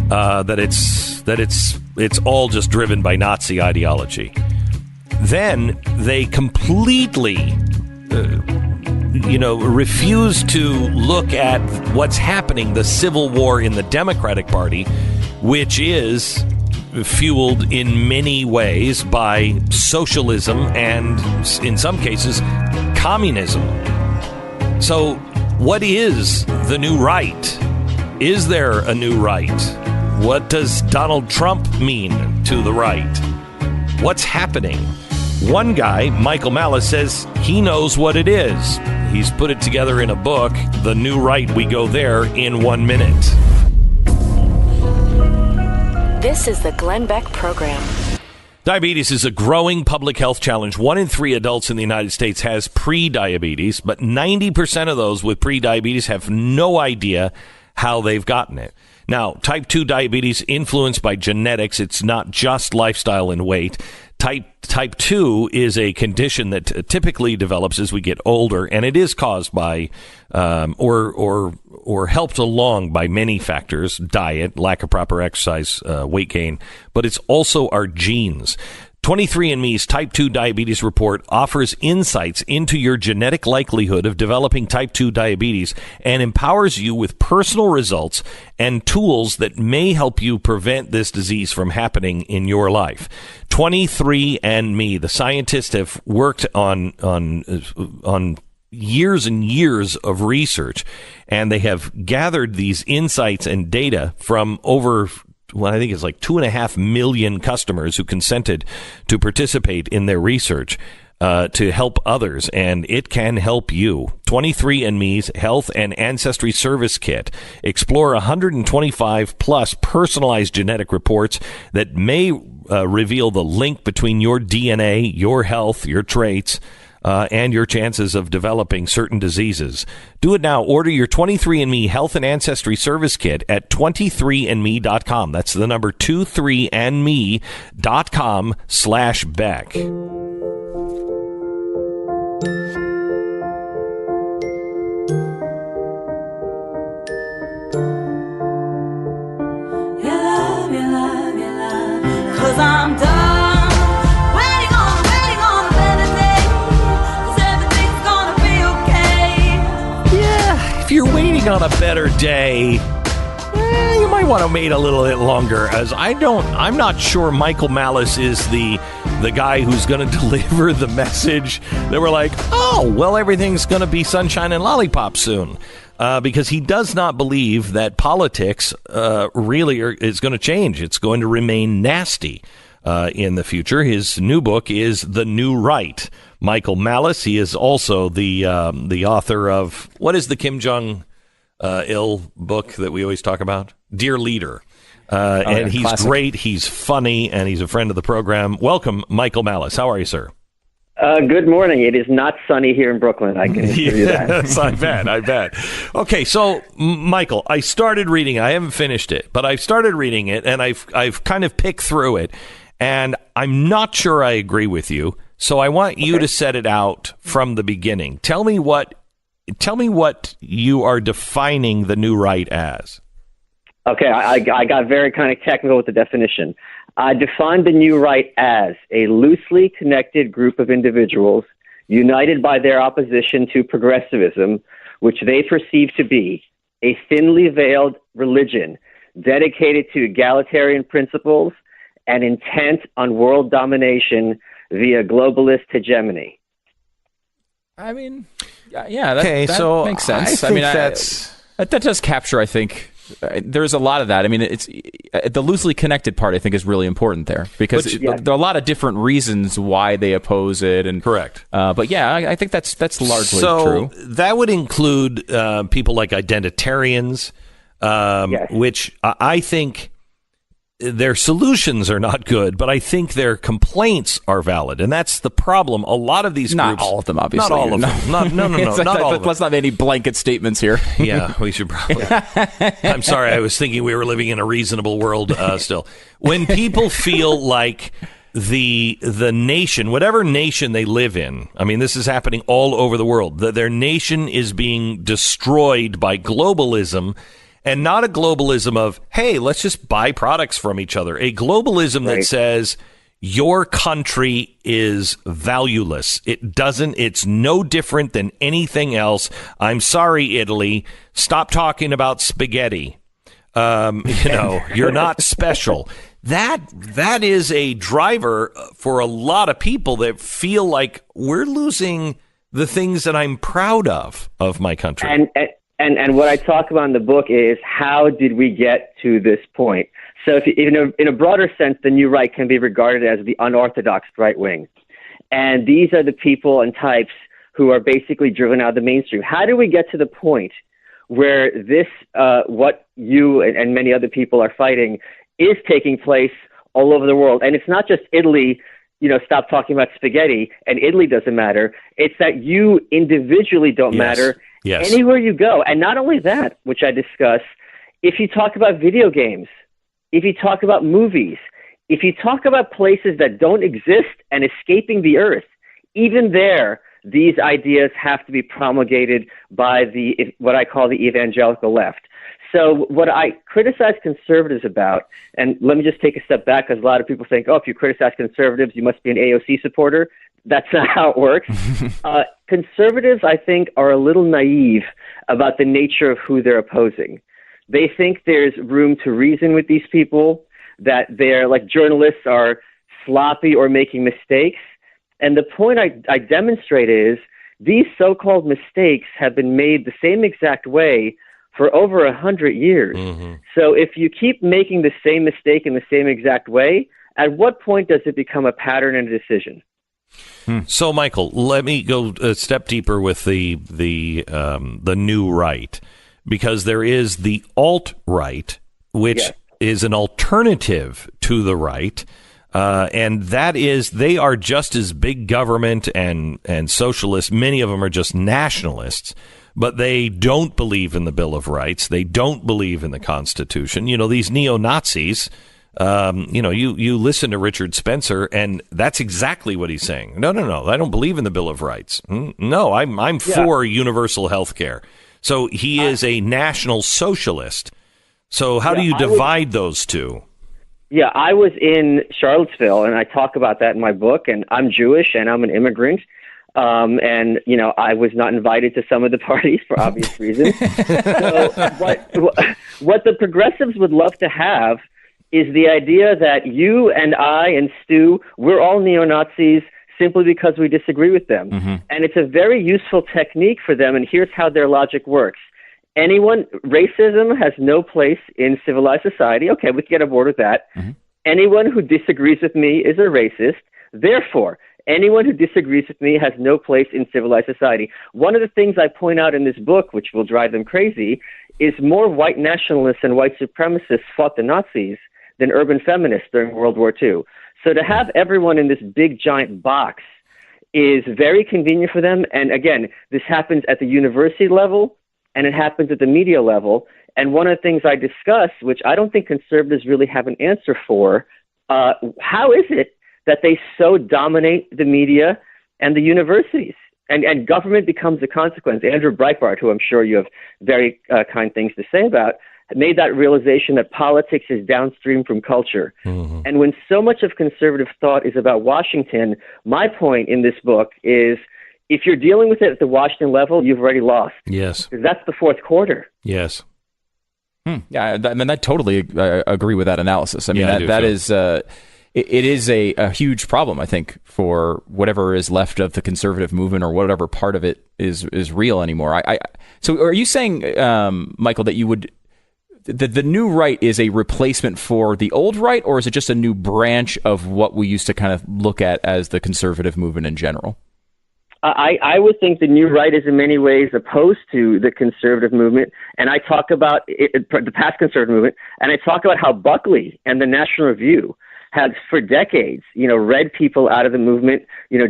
that it's all just driven by Nazi ideology. Then they completely refuse to look at what's happening, the civil war in the Democratic Party, which is fueled in many ways by socialism and, in some cases, communism. So, what is the new right? Is there a new right? What does Donald Trump mean to the right? What's happening? One guy, Michael Malice, says he knows what it is. He's put it together in a book, The New Right, We Go There, in 1 minute. This is the Glenn Beck Program. Diabetes is a growing public health challenge. 1 in 3 adults in the United States has pre-diabetes, but 90% of those with pre-diabetes have no idea how they've gotten it. Now, type 2 diabetes influenced by genetics. It's not just lifestyle and weight. Type 2 is a condition that typically develops as we get older, and it is caused by or helped along by many factors: diet, lack of proper exercise, weight gain, but it's also our genes. 23andMe's Type 2 Diabetes Report offers insights into your genetic likelihood of developing Type 2 diabetes and empowers you with personal results and tools that may help you prevent this disease from happening in your life. 23andMe, the scientists have worked on years and years of research, and they have gathered these insights and data from over, I think it's like 2.5 million customers who consented to participate in their research to help others, and it can help you. 23andMe's Health and Ancestry Service Kit. Explore 125 plus personalized genetic reports that may reveal the link between your DNA, your health, your traits, and your chances of developing certain diseases. Do it now. Order your 23andMe Health and Ancestry Service Kit at 23andme.com. That's the number 23andme.com/Beck. Cause I'm done waiting on a better day, 'cause everything's gonna be okay. Yeah, if you're waiting on a better day, you might want to wait a little bit longer, as I'm not sure Michael Malice is the guy who's going to deliver the message that we're like, oh, well, everything's going to be sunshine and lollipops soon. Because he does not believe that politics really is going to change. It's going to remain nasty in the future. His new book is The New Right. Michael Malice, he is also the author of, what is the Kim Jong ill book that we always talk about? Dear Leader. And he's classic. great. He's funny, and he's a friend of the program. Welcome, Michael Malice. How are you, sir? Good morning. It is not sunny here in Brooklyn. I can assure you that. Yes, I bet. Okay, so Michael, I started reading. I haven't finished it, but I've started reading it, and I've kind of picked through it, and I'm not sure I agree with you. So I want you to set it out from the beginning. Tell me what you are defining the new right as. Okay, I got very kind of technical with the definition. I defined the new right as a loosely connected group of individuals united by their opposition to progressivism, which they perceive to be a thinly veiled religion dedicated to egalitarian principles and intent on world domination via globalist hegemony. I mean, yeah, that makes sense. That does capture, I think. There's a lot of that. I mean, it's the loosely connected part. I think is really important there because there are a lot of different reasons why they oppose it. And correct. But yeah, I think that's largely So true. that would include people like identitarians, which I think their solutions are not good, but I think their complaints are valid, and that's the problem. A lot of these not groups, all of them, obviously. not all of them. No, not all of them. Let's not make any blanket statements here. Yeah, we should probably. I'm sorry, I was thinking we were living in a reasonable world still. When people feel like the nation, whatever nation they live in, I mean, this is happening all over the world, their nation is being destroyed by globalism. And not a globalism of, hey, let's just buy products from each other. A globalism that says your country is valueless. It's no different than anything else. I'm sorry, Italy. Stop talking about spaghetti. You're not special. That is a driver for a lot of people that feel like we're losing the things that I'm proud of my country. And what I talk about in the book is how did we get to this point? So in a broader sense, the new right can be regarded as the unorthodox right wing. And these are the people and types who are basically driven out of the mainstream. How do we get to the point where this, what you and many other people are fighting, is taking place all over the world? And it's not just Italy, stop talking about spaghetti, and Italy doesn't matter. It's that you individually don't matter. Yes. Anywhere you go. And not only that, which I discuss, if you talk about video games, if you talk about movies, if you talk about places that don't exist and escaping the earth, even there, these ideas have to be promulgated by what I call the evangelical left. So what I criticize conservatives about, and let me just take a step back because a lot of people think, if you criticize conservatives, you must be an AOC supporter. That's not how it works. Conservatives, I think, are a little naive about the nature of who they're opposing. They think there's room to reason with these people, that they're like journalists are sloppy or making mistakes. And the point I demonstrate is these so-called mistakes have been made the same exact way for over 100 years. Mm-hmm. So if you keep making the same mistake in the same exact way, at what point does it become a pattern and a decision? So, Michael, let me go a step deeper with the new right, because there is the alt-right, which is an alternative to the right, and that is they are just as big government and socialist. Many of them are just nationalists, but they don't believe in the Bill of Rights. They don't believe in the Constitution. These neo-Nazis. You listen to Richard Spencer, and that's exactly what he's saying. No, I don't believe in the Bill of Rights. No, I'm for universal health care. So he is a national socialist. So how do you divide those two? Yeah, I was in Charlottesville, and I talk about that in my book, and I'm Jewish, and I'm an immigrant. And, I was not invited to some of the parties for obvious reasons. So what the progressives would love to have is the idea that you and I and Stu, we're all neo-Nazis simply because we disagree with them. Mm-hmm. And it's a very useful technique for them, and here's how their logic works. Racism has no place in civilized society. Okay, we can get aboard with that. Mm-hmm. Anyone who disagrees with me is a racist. Therefore, anyone who disagrees with me has no place in civilized society. One of the things I point out in this book, which will drive them crazy, is more white nationalists and white supremacists fought the Nazis than urban feminists during World War II. So to have everyone in this big giant box is very convenient for them. And again, this happens at the university level and it happens at the media level. And one of the things I discuss, which I don't think conservatives really have an answer for, how is it that they so dominate the media and the universities? And government becomes a consequence. Andrew Breitbart, who I'm sure you have very kind things to say about, made that realization that politics is downstream from culture. Mm-hmm. And when so much of conservative thought is about Washington, my point in this book is if you're dealing with it at the Washington level, you've already lost. Yes. Because that's the fourth quarter. Yes. Yeah, I totally agree with that analysis. I mean, that is... It is a huge problem, I think, for whatever is left of the conservative movement or whatever part of it is real anymore. So are you saying, Michael, that you would the new right is a replacement for the old right, or is it just a new branch of what we used to kind of look at as the conservative movement in general? I would think the new right is in many ways opposed to the conservative movement, and I talk about the past conservative movement, and I talk about how Buckley and the National Review has for decades, read people out of the movement,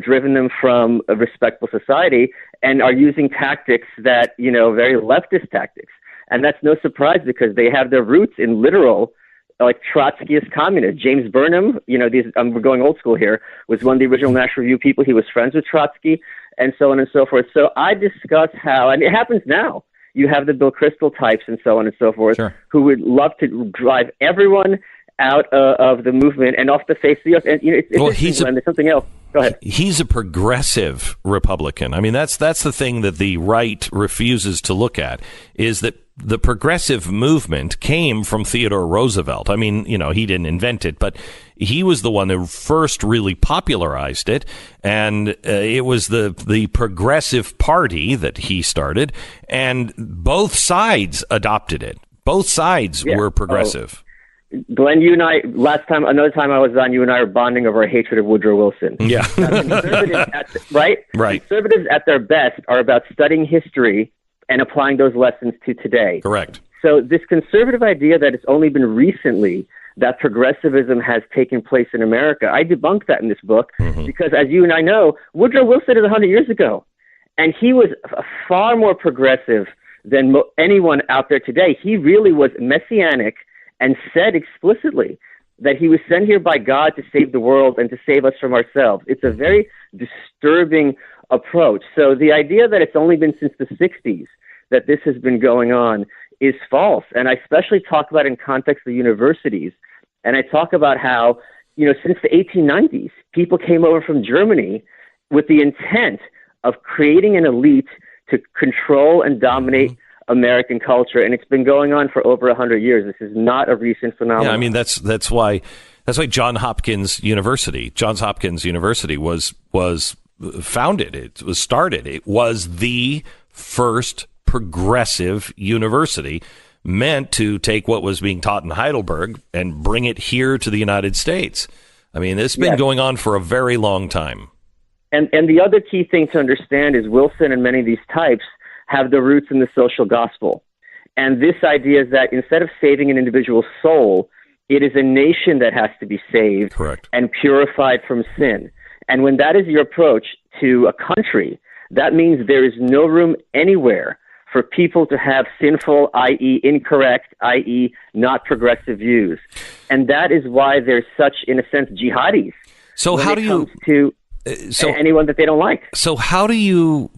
driven them from a respectable society, and are using tactics that, very leftist tactics. And that's no surprise because they have their roots in literal, like Trotskyist communists. James Burnham, we're going old school here, was one of the original National Review people. He was friends with Trotsky, and so on and so forth. So I discuss how, and it happens now, you have the Bill Kristol types and so on and so forth, sure, who would love to drive everyone out of the movement and off the face of the earth. And there's something else. Go ahead. He's a progressive Republican. I mean, that's the thing that the right refuses to look at, is that the progressive movement came from Theodore Roosevelt. I mean, he didn't invent it, but he was the one who first really popularized it. And it was the Progressive Party that he started, and both sides adopted it. Both sides were progressive. Glenn, you and I, another time I was on, you and I were bonding over our hatred of Woodrow Wilson. Yeah. Right? Right. Conservatives at their best are about studying history and applying those lessons to today. Correct. So this conservative idea that it's only been recently that progressivism has taken place in America, I debunk that in this book, because as you and I know, Woodrow Wilson is 100 years ago, and he was far more progressive than anyone out there today. He really was messianic and said explicitly that he was sent here by God to save the world and to save us from ourselves. It's a very disturbing approach. So the idea that it's only been since the 60s that this has been going on is false. And I especially talk about it in context of universities. And I talk about how, since the 1890s, people came over from Germany with the intent of creating an elite to control and dominate American culture, and it's been going on for over 100 years. This is not a recent phenomenon. Yeah, I mean that's why Johns Hopkins University was founded. It was started. It was the first progressive university meant to take what was being taught in Heidelberg and bring it here to the United States. I mean, it's been going on for a very long time. And the other key thing to understand is Wilson and many of these types have their roots in the social gospel. And this idea is that instead of saving an individual's soul, it is a nation that has to be saved. Correct. And purified from sin. And when that is your approach to a country, that means there is no room anywhere for people to have sinful, i.e. incorrect, i.e. not progressive views. And that is why there's such, in a sense, jihadis. So how do you... anyone that they don't like. So how do you...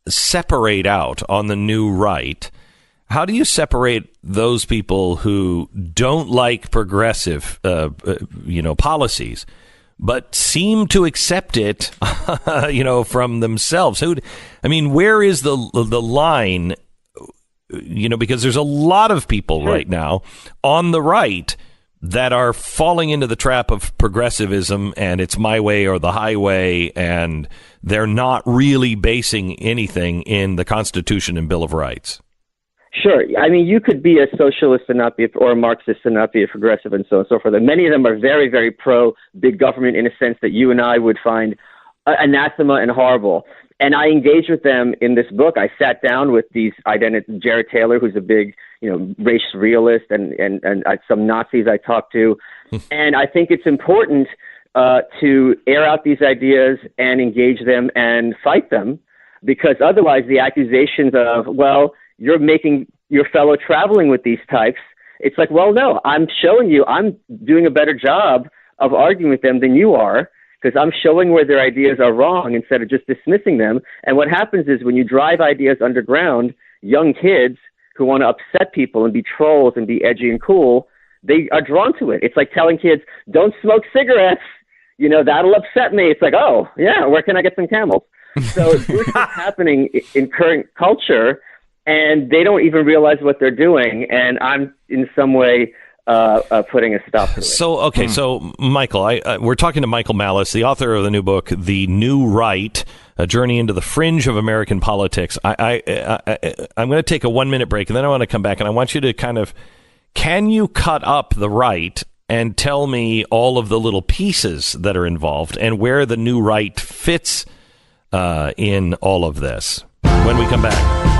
separate out on the new right? How do you separate those people who don't like progressive, policies, but seem to accept it, from themselves? Where is the line? Because there's a lot of people right now on the right that are falling into the trap of progressivism, and it's my way or the highway, and they're not really basing anything in the Constitution and Bill of Rights. Sure. I mean, you could be a socialist and not be, or a Marxist and not be a progressive, and so on and so forth. And many of them are very, very pro big government in a sense that you and I would find anathema and horrible. And I engaged with them in this book. I sat down with these Jared Taylor, who's a big, race realist, and some Nazis I talked to. And I think it's important to air out these ideas and engage them and fight them, because otherwise the accusations of, well, you're making your fellow traveling with these types, it's like, well, no, I'm showing you I'm doing a better job of arguing with them than you are, because I'm showing where their ideas are wrong instead of just dismissing them. And what happens is when you drive ideas underground, young kids who want to upset people and be trolls and be edgy and cool, they are drawn to it. It's like telling kids, don't smoke cigarettes, that'll upset me. It's like, oh, yeah, where can I get some Camels? So this is happening in current culture, and they don't even realize what they're doing. And I'm in some way putting a stop to it. So Michael, we're talking to Michael Malice, the author of the new book, The New Right, A Journey into the Fringe of American Politics. I'm going to take a 1-minute break, and then I want to come back, and I want you to can you cut up the right and tell me all of the little pieces that are involved and where the new right fits in all of this when we come back?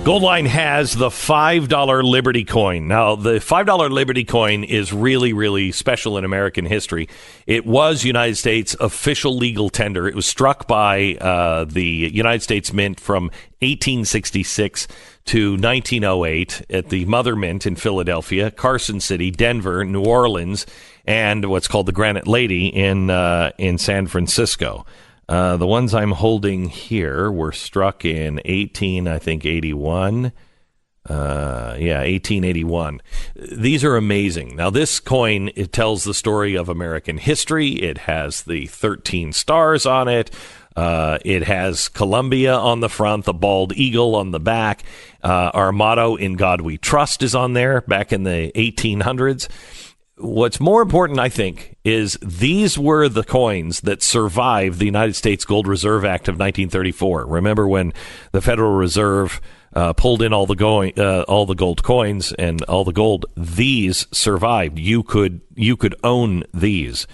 Goldline has the $5 Liberty coin. Now, the $5 Liberty coin is really, really special in American history. It was United States official legal tender. It was struck by the United States Mint from 1866 to 1908 at the Mother Mint in Philadelphia, Carson City, Denver, New Orleans, and what's called the Granite Lady in San Francisco. The ones I'm holding here were struck in 1881. 1881. These are amazing. Now, this coin, it tells the story of American history. It has the 13 stars on it. It has Columbia on the front, the bald eagle on the back. Our motto, "In God We Trust," is on there back in the 1800s. What's more important, I think, is these were the coins that survived the United States Gold Reserve Act of 1934. Remember when the Federal Reserve pulled in all the gold coins and all the gold? These survived. You could own these.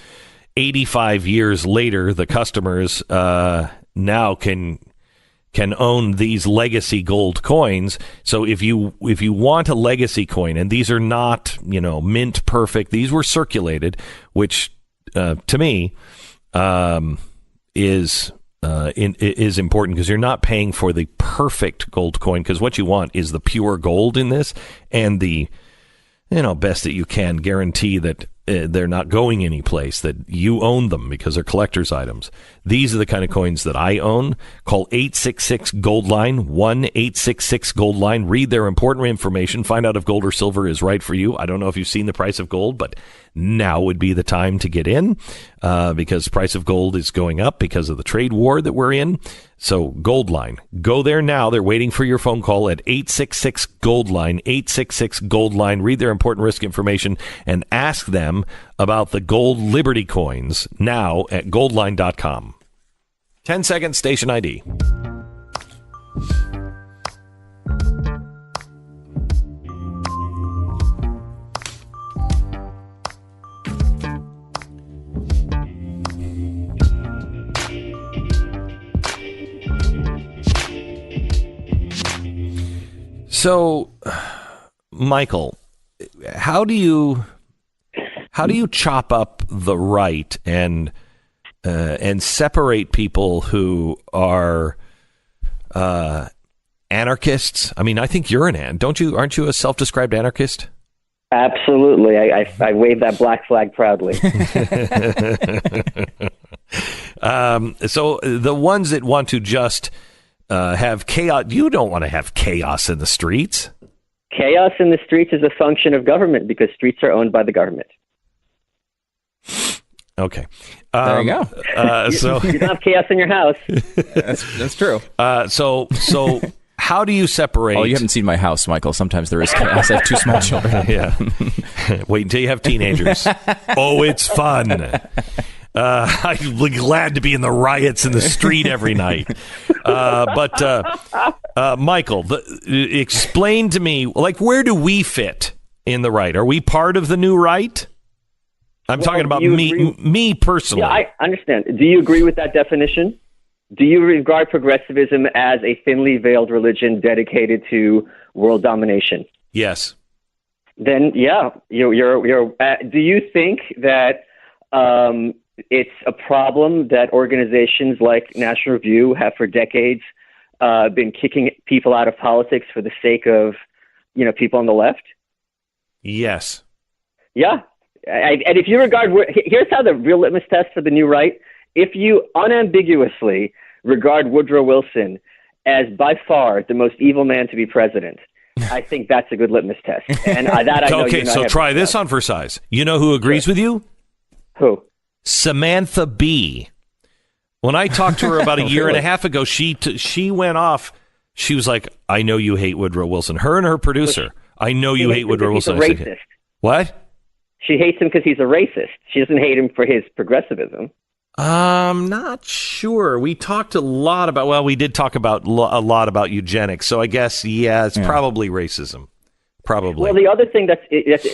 85 years later, the customers now can own these legacy gold coins. So if you want a legacy coin, and these are not, mint perfect, these were circulated, which to me is important, because you're not paying for the perfect gold coin, because what you want is the pure gold in this, and the best that you can guarantee that they're not going anyplace, that you own them because they're collector's items. These are the kind of coins that I own. Call 866-GOLD-LINE, 1-866-GOLD-LINE. Read their important information. Find out if gold or silver is right for you. I don't know if you've seen the price of gold, but now would be the time to get in because the price of gold is going up because of the trade war that we're in. So Goldline, go there now. They're waiting for your phone call at 866-GOLD-LINE, 866-GOLD-LINE. Read their important risk information and ask them about the gold Liberty coins now at goldline.com. 10 seconds, station ID. So, Michael, how do you chop up the right and separate people who are anarchists? I mean, I think you're aren't you a self-described anarchist? Absolutely. I wave that black flag proudly. So the ones that want to just have chaos, you don't want to have chaos in the streets. Chaos in the streets is a function of government because streets are owned by the government. Okay. There you go. So you don't have chaos in your house. That's true. So how do you separate? Oh, you haven't seen my house, Michael. Sometimes there is chaos. I have two small children. Yeah. Wait until you have teenagers. Oh, it's fun. I'm glad to be in the riots in the street every night. Michael, explain to me, like, where do we fit in the right? Are we part of the new right? I'm talking about me personally. Yeah, I understand. Do you agree with that definition? Do you regard progressivism as a thinly veiled religion dedicated to world domination? Yes. Then, yeah, you're. Do you think that it's a problem that organizations like National Review have for decades been kicking people out of politics for the sake of, people on the left? Yes. Yeah. And if you regard, here's how the real litmus test for the new right, if you unambiguously regard Woodrow Wilson as by far the most evil man to be president, I think that's a good litmus test. And I know. Okay, so try this on for size. You know who agrees with you? Who? Samantha Bee. When I talked to her about a year and a half ago, she went off. She was like, I know you hate Woodrow Wilson. Her and her producer. I know you hate Woodrow Wilson. He's a racist. What? She hates him because he's a racist. She doesn't hate him for his progressivism. I'm not sure. We talked a lot about, we did talk about a lot about eugenics. So I guess, it's probably racism. Probably. Well, the other thing that's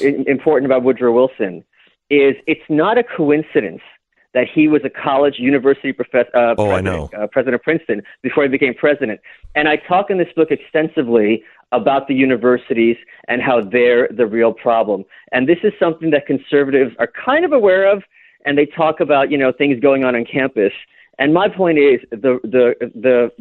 important about Woodrow Wilson is it's not a coincidence that he was a college university president of Princeton before he became president. And I talk in this book extensively about the universities and how they're the real problem. And this is something that conservatives are kind of aware of, and they talk about, things going on campus. And my point is the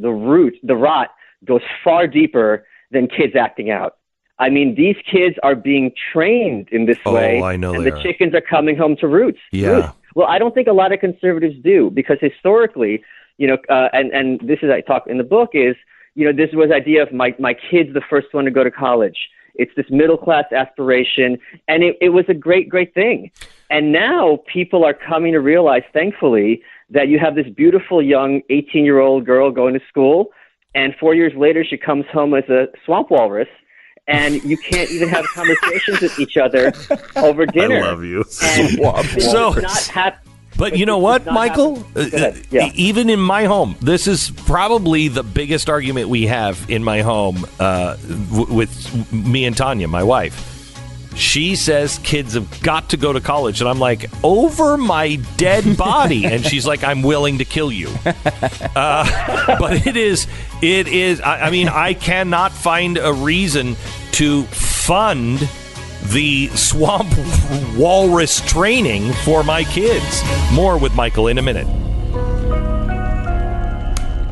rot goes far deeper than kids acting out. I mean, these kids are being trained in this way, I know, and the chickens are coming home to roost. Yeah. Roost. Well, I don't think a lot of conservatives do, because historically, and this is, I talk in the book, is, this was the idea of my kid's the first one to go to college. It's this middle class aspiration, and it was a great, great thing. And now people are coming to realize, thankfully, that you have this beautiful young 18-year-old girl going to school, and 4 years later she comes home as a swamp walrus, and you can't even have conversations with each other over dinner. I love you. But you know what, Michael? Even in my home, this is probably the biggest argument we have in my home with me and Tanya, my wife. She says kids have got to go to college. And I'm like, over my dead body. And she's like, I'm willing to kill you. But it is. I mean, I cannot find a reason to fund the swamp walrus training for my kids. More with Michael in a minute.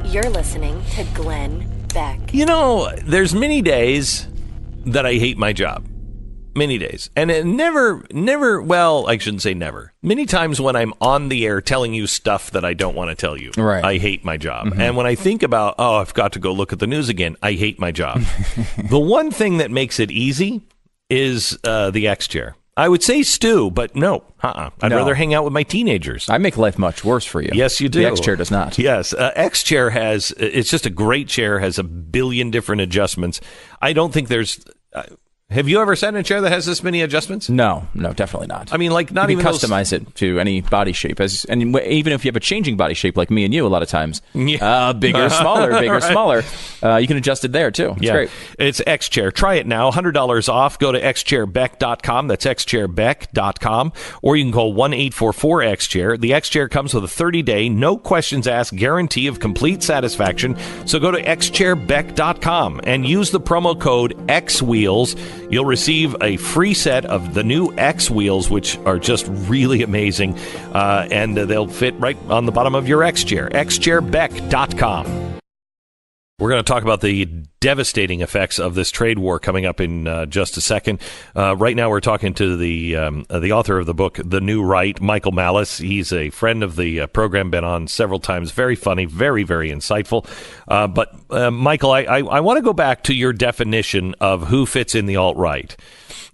You're listening to Glenn Beck. There's many days that I hate my job. Many days. And it never, well, I shouldn't say never. Many times when I'm on the air telling you stuff that I don't want to tell you, right. I hate my job. Mm-hmm. And when I think about, I've got to go look at the news again, I hate my job. The one thing that makes it easy is the X chair. I would say Stu, but no. I'd rather hang out with my teenagers. I make life much worse for you. Yes, you do. The X chair does not. Yes. X chair it's just a great chair, has a billion different adjustments. I don't think there's... have you ever sat in a chair that has this many adjustments? No, definitely not. I mean, like, not you even customize it to any body shape, and even if you have a changing body shape like me and you, a lot of times, bigger, smaller, smaller, you can adjust it there too. It's great. It's X Chair. Try it now. $100 off. Go to xchairbeck.com. That's xchairbeck.com, or you can call 1-844-X-Chair. The X Chair comes with a 30-day, no questions asked guarantee of complete satisfaction. So go to xchairbeck.com and use the promo code XWheels. You'll receive a free set of the new X wheels, which are just really amazing, and they'll fit right on the bottom of your X chair. xchairbeck.com. We're going to talk about the devastating effects of this trade war coming up in just a second. Right now, we're talking to the author of the book, The New Right, Michael Malice. He's a friend of the program, been on several times. Very funny, very, very insightful. But Michael, I want to go back to your definition of who fits in the alt-right.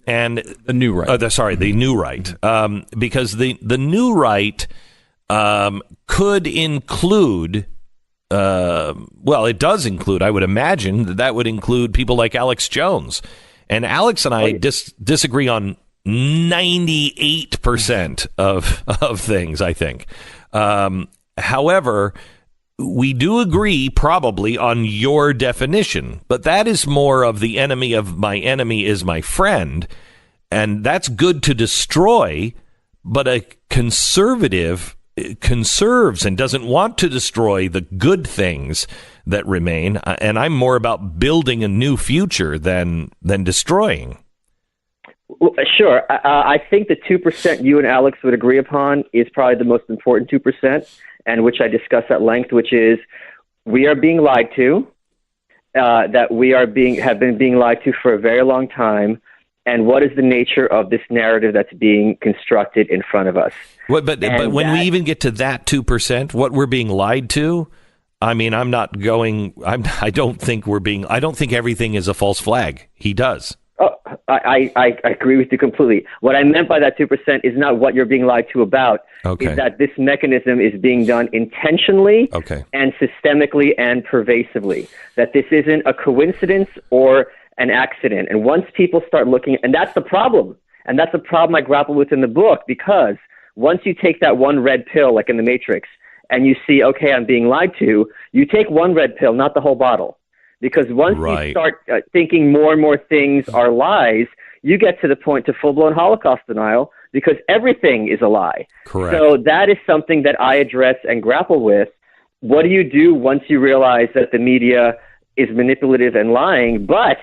And the new right. The new right. Because the new right could include... it does include, I would imagine, that would include people like Alex Jones. And Alex and I disagree on 98% of things, I think. However, we do agree probably on your definition, but that is more of the enemy of my enemy is my friend. And that's good to destroy, but a conservative conserves and doesn't want to destroy the good things that remain. And I'm more about building a new future than destroying. Well, sure. I think the 2% you and Alex would agree upon is probably the most important 2%, and which I discuss at length, which is we are being lied to, that we have been being lied to for a very long time. And what is the nature of this narrative that's being constructed in front of us? But when we even get to that 2%, what we're being lied to, I mean, I don't think everything is a false flag. He does. Oh, I agree with you completely. What I meant by that 2% is not what you're being lied to about. Okay. Is that this mechanism is being done intentionally and systemically and pervasively. That this isn't a coincidence or an accident. And once people start looking, and that's the problem. And that's the problem I grapple with in the book, because once you take that one red pill, like in the Matrix, and you see, okay, I'm being lied to, you take one red pill, not the whole bottle. Because once you start thinking more and more things are lies, you get to the point to full-blown Holocaust denial, because everything is a lie. Correct. So that is something that I address and grapple with. What do you do once you realize that the media is manipulative and lying, but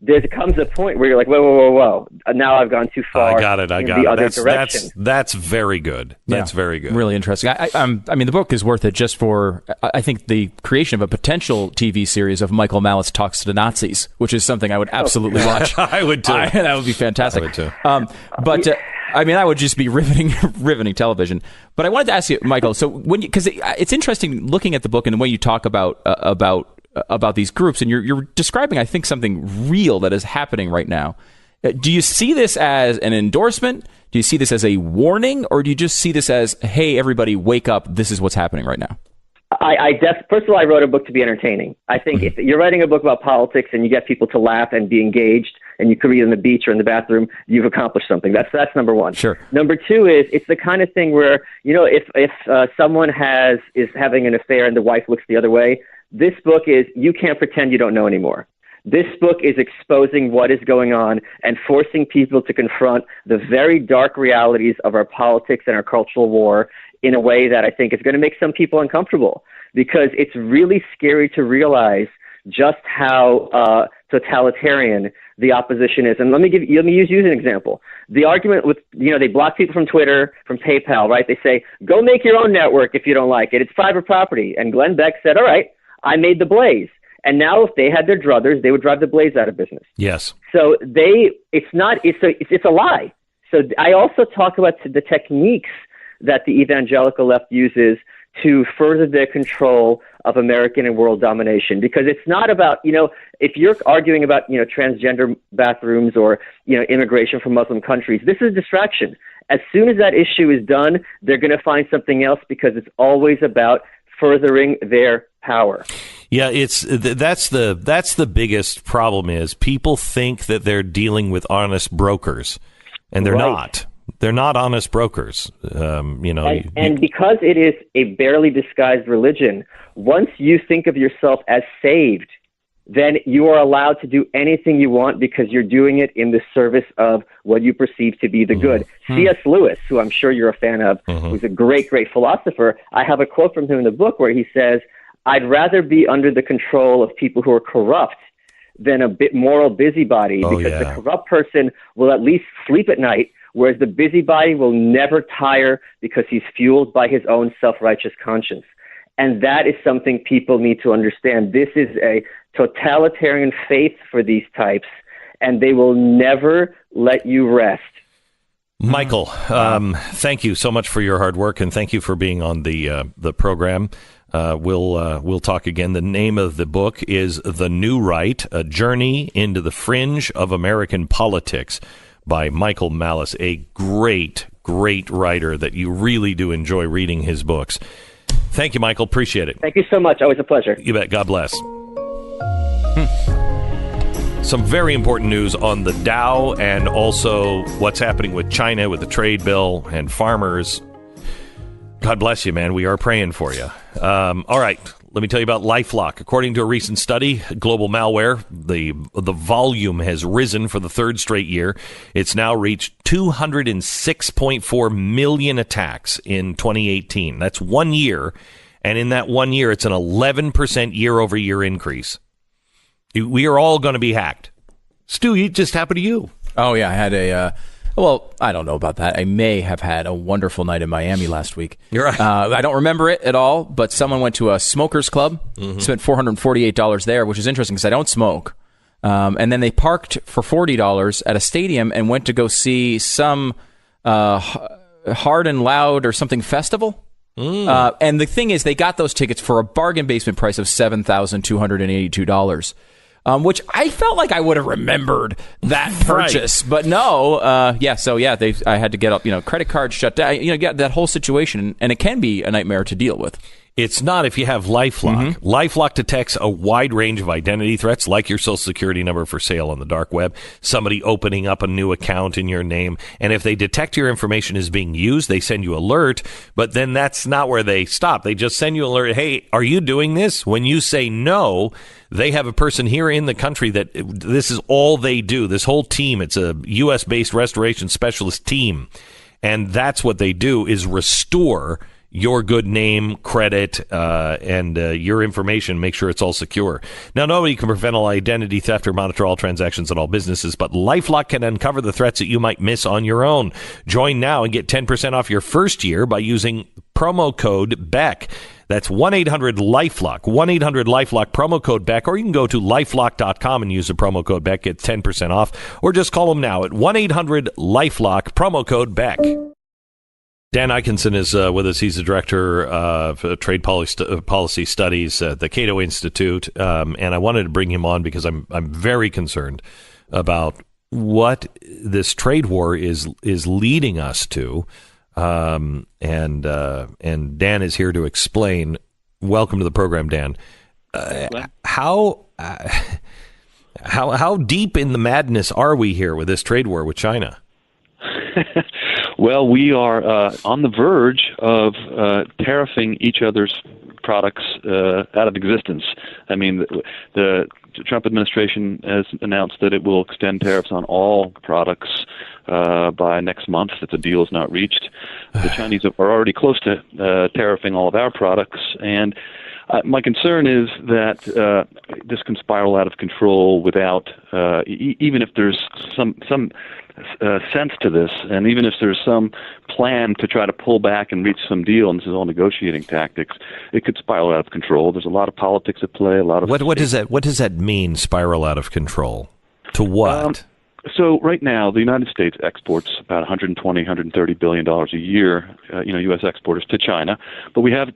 there comes a point where you're like, whoa. Now I've gone too far. I got it. The other direction. That's very good. That's very good. Really interesting. I mean, the book is worth it just for, I think, the creation of a potential TV series of Michael Malice Talks to the Nazis, which is something I would absolutely watch. I would too. That would be fantastic. I would too. But I mean, that would just be riveting television. But I wanted to ask you, Michael, so because it's interesting looking at the book and the way you talk about these groups, and you're describing, I think, something real that is happening right now. Do you see this as an endorsement? Do you see this as a warning? Or do you just see this as, hey, everybody, wake up, this is what's happening right now? First of all, I wrote a book to be entertaining. I think if you're writing a book about politics and you get people to laugh and be engaged, and you could read on the beach or in the bathroom, you've accomplished something. That's number one. Sure. Number two is it's the kind of thing where, if someone is having an affair and the wife looks the other way, this book is, you can't pretend you don't know anymore. This book is exposing what is going on and forcing people to confront the very dark realities of our politics and our cultural war in a way that I think is going to make some people uncomfortable, because it's really scary to realize just how totalitarian the opposition is. And let me use you as an example. The argument with, they block people from Twitter, from PayPal, right? They say, go make your own network if you don't like it. It's private property. And Glenn Beck said, all right, I made the Blaze. And now if they had their druthers, they would drive the Blaze out of business. Yes. So it's a lie. So I also talk about the techniques that the evangelical left uses to further their control of American and world domination. Because it's not about, if you're arguing about, transgender bathrooms or, immigration from Muslim countries, this is a distraction. As soon as that issue is done, they're going to find something else, because it's always about furthering their power. Yeah, that's the biggest problem is people think that they're dealing with honest brokers, and they're not. They're not honest brokers. And because it is a barely disguised religion, once you think of yourself as saved, then you are allowed to do anything you want, because you're doing it in the service of what you perceive to be the good. C.S. Lewis, who I'm sure you're a fan of, who's a great, great philosopher, I have a quote from him in the book where he says, I'd rather be under the control of people who are corrupt than a moral busybody, because the corrupt person will at least sleep at night, whereas the busybody will never tire because he's fueled by his own self-righteous conscience. And that is something people need to understand. This is a totalitarian faith for these types, and they will never let you rest. Michael, thank you so much for your hard work, and thank you for being on the program. We'll talk again. The name of the book is The New Right, A Journey into the Fringe of American Politics by Michael Malice, a great, great writer that you really do enjoy reading his books. Thank you, Michael. Appreciate it. Thank you so much. Always a pleasure. You bet. God bless. Some very important news on the Dow and also what's happening with China with the trade bill and farmers. God bless you, man. We are praying for you. All right. Let me tell you about LifeLock. According to a recent study, global malware, the volume has risen for the third straight year. It's now reached 206.4 million attacks in 2018. That's 1 year. And in that 1 year, it's an 11% year-over-year increase. We are all going to be hacked. Stu, it just happened to you. Oh, yeah. I had well, I don't know about that. I may have had a wonderful night in Miami last week. You're right. I don't remember it at all, but someone went to a smokers club, spent $448 there, which is interesting because I don't smoke. And then they parked for $40 at a stadium and went to go see some Hard and Loud or something festival. And the thing is, they got those tickets for a bargain basement price of $7,282. Which I felt like I would have remembered that purchase, but no, I had to get up, credit card shut down, get that whole situation, and it can be a nightmare to deal with. It's not if you have LifeLock. LifeLock detects a wide range of identity threats, like your social security number for sale on the dark web, somebody opening up a new account in your name. And if they detect your information is being used, they send you alert. But then that's not where they stop. They just send you alert. Hey, are you doing this? When you say no, they have a person here in the country that this is all they do. This whole team, it's a U.S.-based restoration specialist team. And that's what they do is restore your good name, credit, and your information, make sure it's all secure. Now, nobody can prevent all identity theft or monitor all transactions at all businesses, but LifeLock can uncover the threats that you might miss on your own. Join now and get 10% off your first year by using promo code BECK. That's 1-800-LifeLock, 1-800-LifeLock, promo code BECK, or you can go to lifelock.com and use the promo code BECK, get 10% off, or just call them now at 1-800-LifeLock, promo code BECK. Dan Eikenson is with us. He's the director of trade policy studies at the Cato Institute, and I wanted to bring him on because I'm very concerned about what this trade war is leading us to, and Dan is here to explain. Welcome to the program, Dan. How deep in the madness are we here with this trade war with China? Well, we are on the verge of tariffing each other's products out of existence. I mean, the Trump administration has announced that it will extend tariffs on all products by next month if the deal is not reached. The Chinese are already close to tariffing all of our products, and my concern is that this can spiral out of control without, even if there's some sense to this, and even if there's some plan to try to pull back and reach some deal, and this is all negotiating tactics, it could spiral out of control. There's a lot of politics at play. What does that mean? Spiral out of control to what? So right now, the United States exports about 120, 130 billion dollars a year. U.S. exporters to China, but we have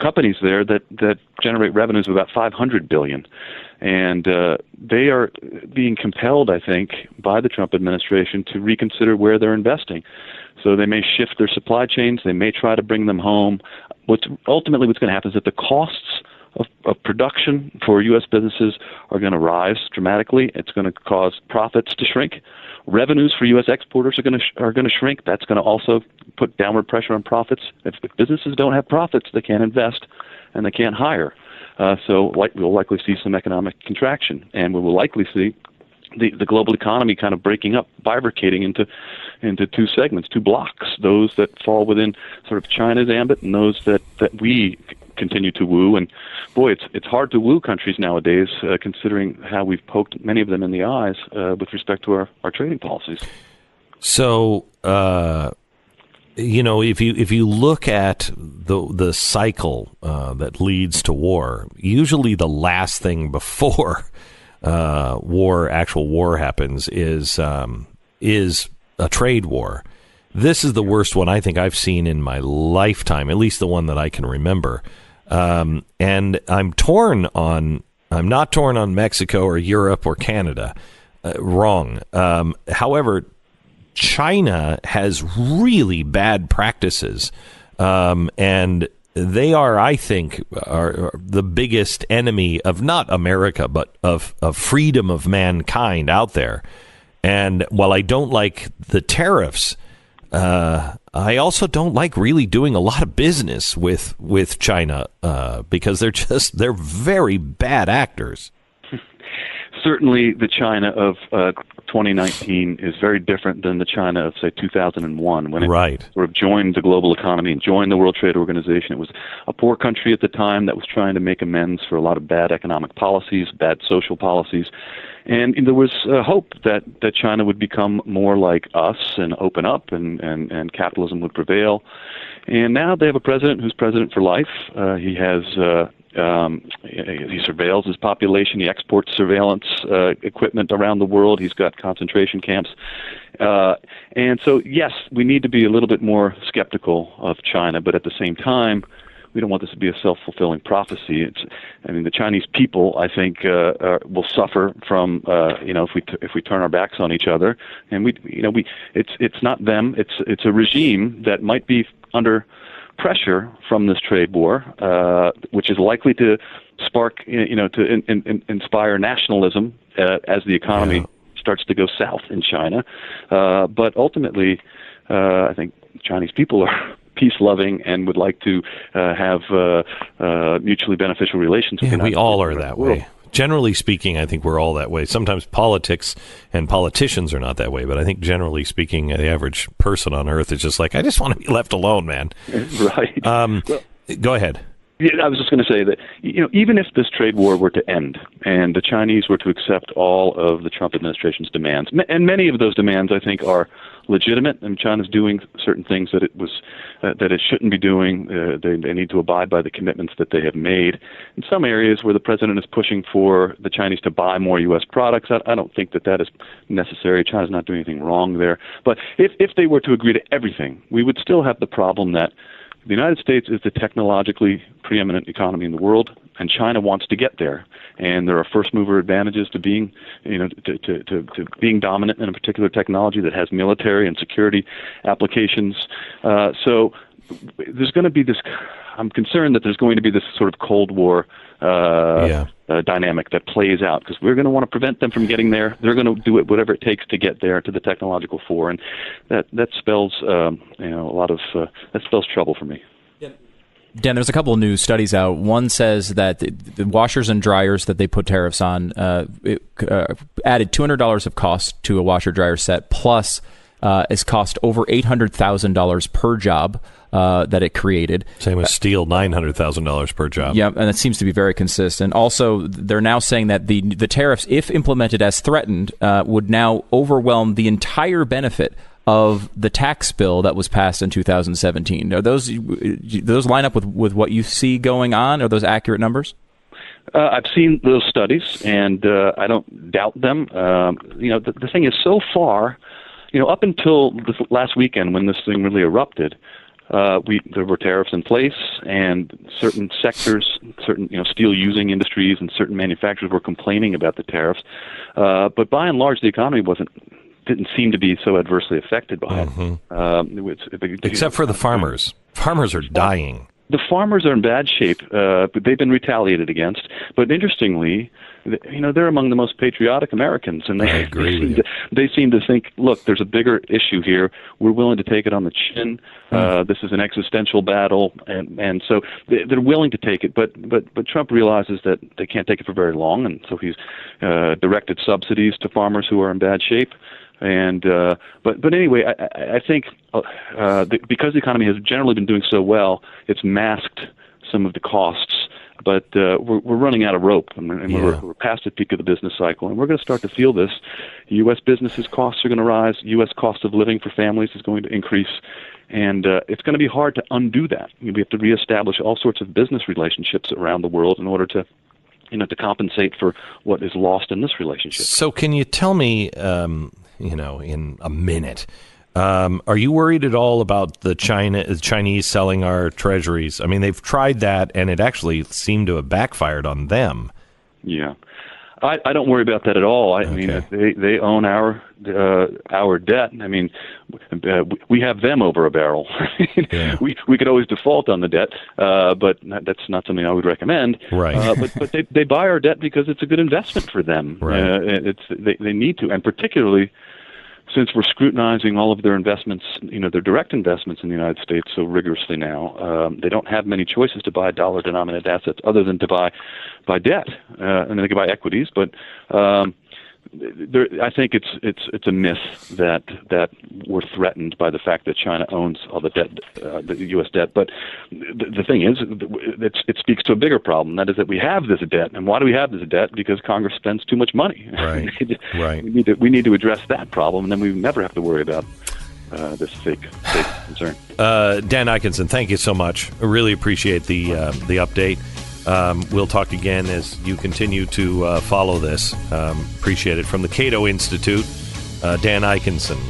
companies there that generate revenues of about $500 billion. And they are being compelled, I think, by the Trump administration to reconsider where they're investing. So they may shift their supply chains. They may try to bring them home. What's going to happen is that the costs of production for U.S. businesses are going to rise dramatically. It's going to cause profits to shrink. Revenues for U.S. exporters are going to shrink. That's going to also put downward pressure on profits. If businesses don't have profits, they can't invest and they can't hire. So we'll likely see some economic contraction, and we will likely see the global economy kind of breaking up, bifurcating into two segments, two blocks, those that fall within sort of China's ambit and those that we continue to woo. And boy, it's hard to woo countries nowadays, considering how we've poked many of them in the eyes with respect to our trading policies. So, if you look at the cycle that leads to war, usually the last thing before actual war happens is a trade war. This is the worst one I think I've seen in my lifetime, at least the one that I can remember. And I'm not torn on Mexico or Europe or Canada. Wrong. However, China has really bad practices. And they are, I think, are the biggest enemy of not America, but of freedom of mankind out there. And while I don't like the tariffs, I also don't like really doing a lot of business with China because they're very bad actors. Certainly, the China of 2019 is very different than the China of, say, 2001, when it sort of joined the global economy and joined the World Trade Organization. It was a poor country at the time that was trying to make amends for a lot of bad economic policies, bad social policies. And there was hope that China would become more like us and open up and capitalism would prevail. And now they have a president who's president for life. He surveils his population. He exports surveillance equipment around the world. He's got concentration camps. And so, yes, we need to be a little bit more skeptical of China, but at the same time, we don't want this to be a self-fulfilling prophecy. The Chinese people, I think, will suffer from, if we turn our backs on each other. And it's not them. It's a regime that might be under pressure from this trade war, which is likely to spark, to inspire nationalism as the economy starts to go south in China. But ultimately, I think Chinese people are peace-loving and would like to have mutually beneficial relations with the United we all States are that way. Generally speaking, I think we're all that way. Sometimes politics and politicians are not that way, but I think generally speaking, the average person on Earth is just like, I just want to be left alone, man. Right. Go ahead. Yeah, I was just going to say that, even if this trade war were to end and the Chinese were to accept all of the Trump administration's demands, and many of those demands, I think, are legitimate, and China's doing certain things that it shouldn't be doing. They need to abide by the commitments that they have made. In some areas where the president is pushing for the Chinese to buy more U.S. products, I don't think that is necessary. China's not doing anything wrong there. But if they were to agree to everything, we would still have the problem that the United States is the technologically preeminent economy in the world, and China wants to get there. And there are first mover advantages to being, to being dominant in a particular technology that has military and security applications. So there's going to be this. I'm concerned that there's going to be this sort of Cold War dynamic that plays out, because we're going to want to prevent them from getting there. They're going to do it whatever it takes to get there, to the technological fore, and that spells a lot of that spells trouble for me. Dan, there's a couple of new studies out. One says that the washers and dryers that they put tariffs on added $200 of cost to a washer dryer set, plus is cost over $800,000 per job that it created. Same as steel, $900,000 per job. Yeah, and it seems to be very consistent. Also, they're now saying that the tariffs, if implemented as threatened, would now overwhelm the entire benefit of the tax bill that was passed in 2017. Are those line up with what you see going on? Are those accurate numbers? I've seen those studies, and I don't doubt them. The thing is, so far, up until this last weekend when this thing really erupted, there were tariffs in place, and certain sectors, certain steel-using industries and certain manufacturers were complaining about the tariffs. But by and large, the economy didn't seem to be so adversely affected by it. Except for the farmers. Farmers are dying. The farmers are in bad shape, but they've been retaliated against. But interestingly, they're among the most patriotic Americans, and they seem to think, look, there's a bigger issue here. We're willing to take it on the chin. This is an existential battle, and so they're willing to take it. But Trump realizes that they can't take it for very long, and so he's directed subsidies to farmers who are in bad shape. And but anyway, I think because the economy has generally been doing so well, it's masked some of the costs. But we're running out of rope, and we're past the peak of the business cycle, and we're going to start to feel this. U.S. businesses' costs are going to rise. U.S. cost of living for families is going to increase, and it's going to be hard to undo that. We have to reestablish all sorts of business relationships around the world in order to compensate for what is lost in this relationship. So can you tell me, in a minute, are you worried at all about the Chinese selling our treasuries? I mean, they've tried that, and it actually seemed to have backfired on them. Yeah. I don't worry about that at all. I mean, they own our debt. I mean, we have them over a barrel. We could always default on the debt, but that's not something I would recommend. Right. But they buy our debt because it's a good investment for them. Right. They need to, and particularly since we're scrutinizing all of their investments, their direct investments in the United States so rigorously now, they don't have many choices to buy dollar-denominated assets other than to buy debt, and they can buy equities. But I think it's a myth that we're threatened by the fact that China owns all the debt, the U.S. debt. But the thing is, it speaks to a bigger problem. That is that we have this debt, and why do we have this debt? Because Congress spends too much money. Right. Right. We need to address that problem, and then we never have to worry about this fake concern. Dan Ikinson, thank you so much. I really appreciate the update. We'll talk again as you continue to follow this. Appreciate it. From the Cato Institute, Dan Ikinson.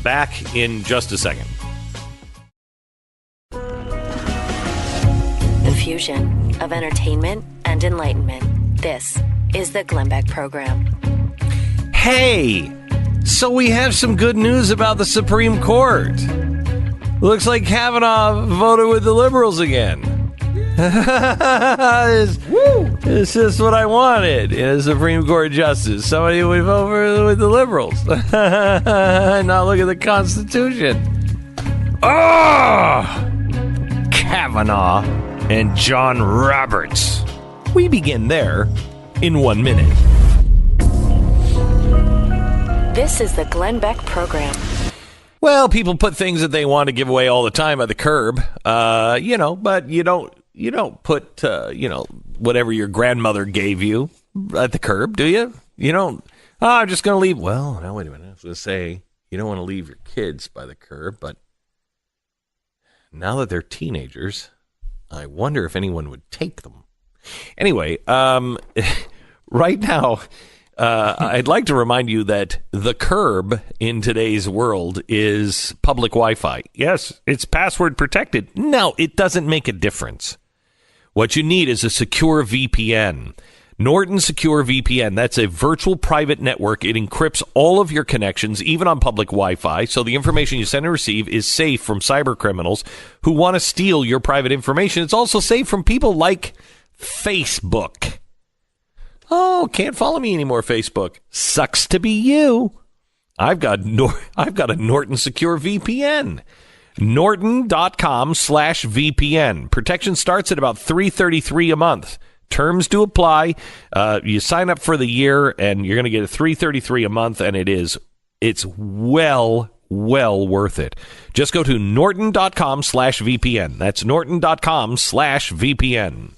Back in just a second. The fusion of entertainment and enlightenment. This is the Glenn Beck Program. Hey! So we have some good news about the Supreme Court. Looks like Kavanaugh voted with the liberals again. It's just what I wanted in a Supreme Court justice. Somebody would vote with the liberals. Not look at the Constitution. Oh! Kavanaugh and John Roberts. We begin there in 1 minute. This is the Glenn Beck Program. Well, people put things that they want to give away all the time at the curb, but you don't put, whatever your grandmother gave you at the curb, do you? You don't, I'm just going to leave. Well, now, wait a minute. I was going to say, you don't want to leave your kids by the curb, but now that they're teenagers, I wonder if anyone would take them. Anyway, right now, I'd like to remind you that the curb in today's world is public Wi-Fi. Yes, it's password protected. No, it doesn't make a difference. What you need is a secure VPN. Norton Secure VPN. That's a virtual private network. It encrypts all of your connections, even on public Wi-Fi, so the information you send and receive is safe from cyber criminals who want to steal your private information. It's also safe from people like Facebook. Oh, can't follow me anymore, Facebook. Sucks to be you. I've got a Norton Secure VPN. Norton.com/VPN. Protection starts at about $333 a month. Terms do apply. You sign up for the year, and you're going to get a $333 a month, and it's well worth it. Just go to Norton.com/VPN. That's Norton.com/VPN.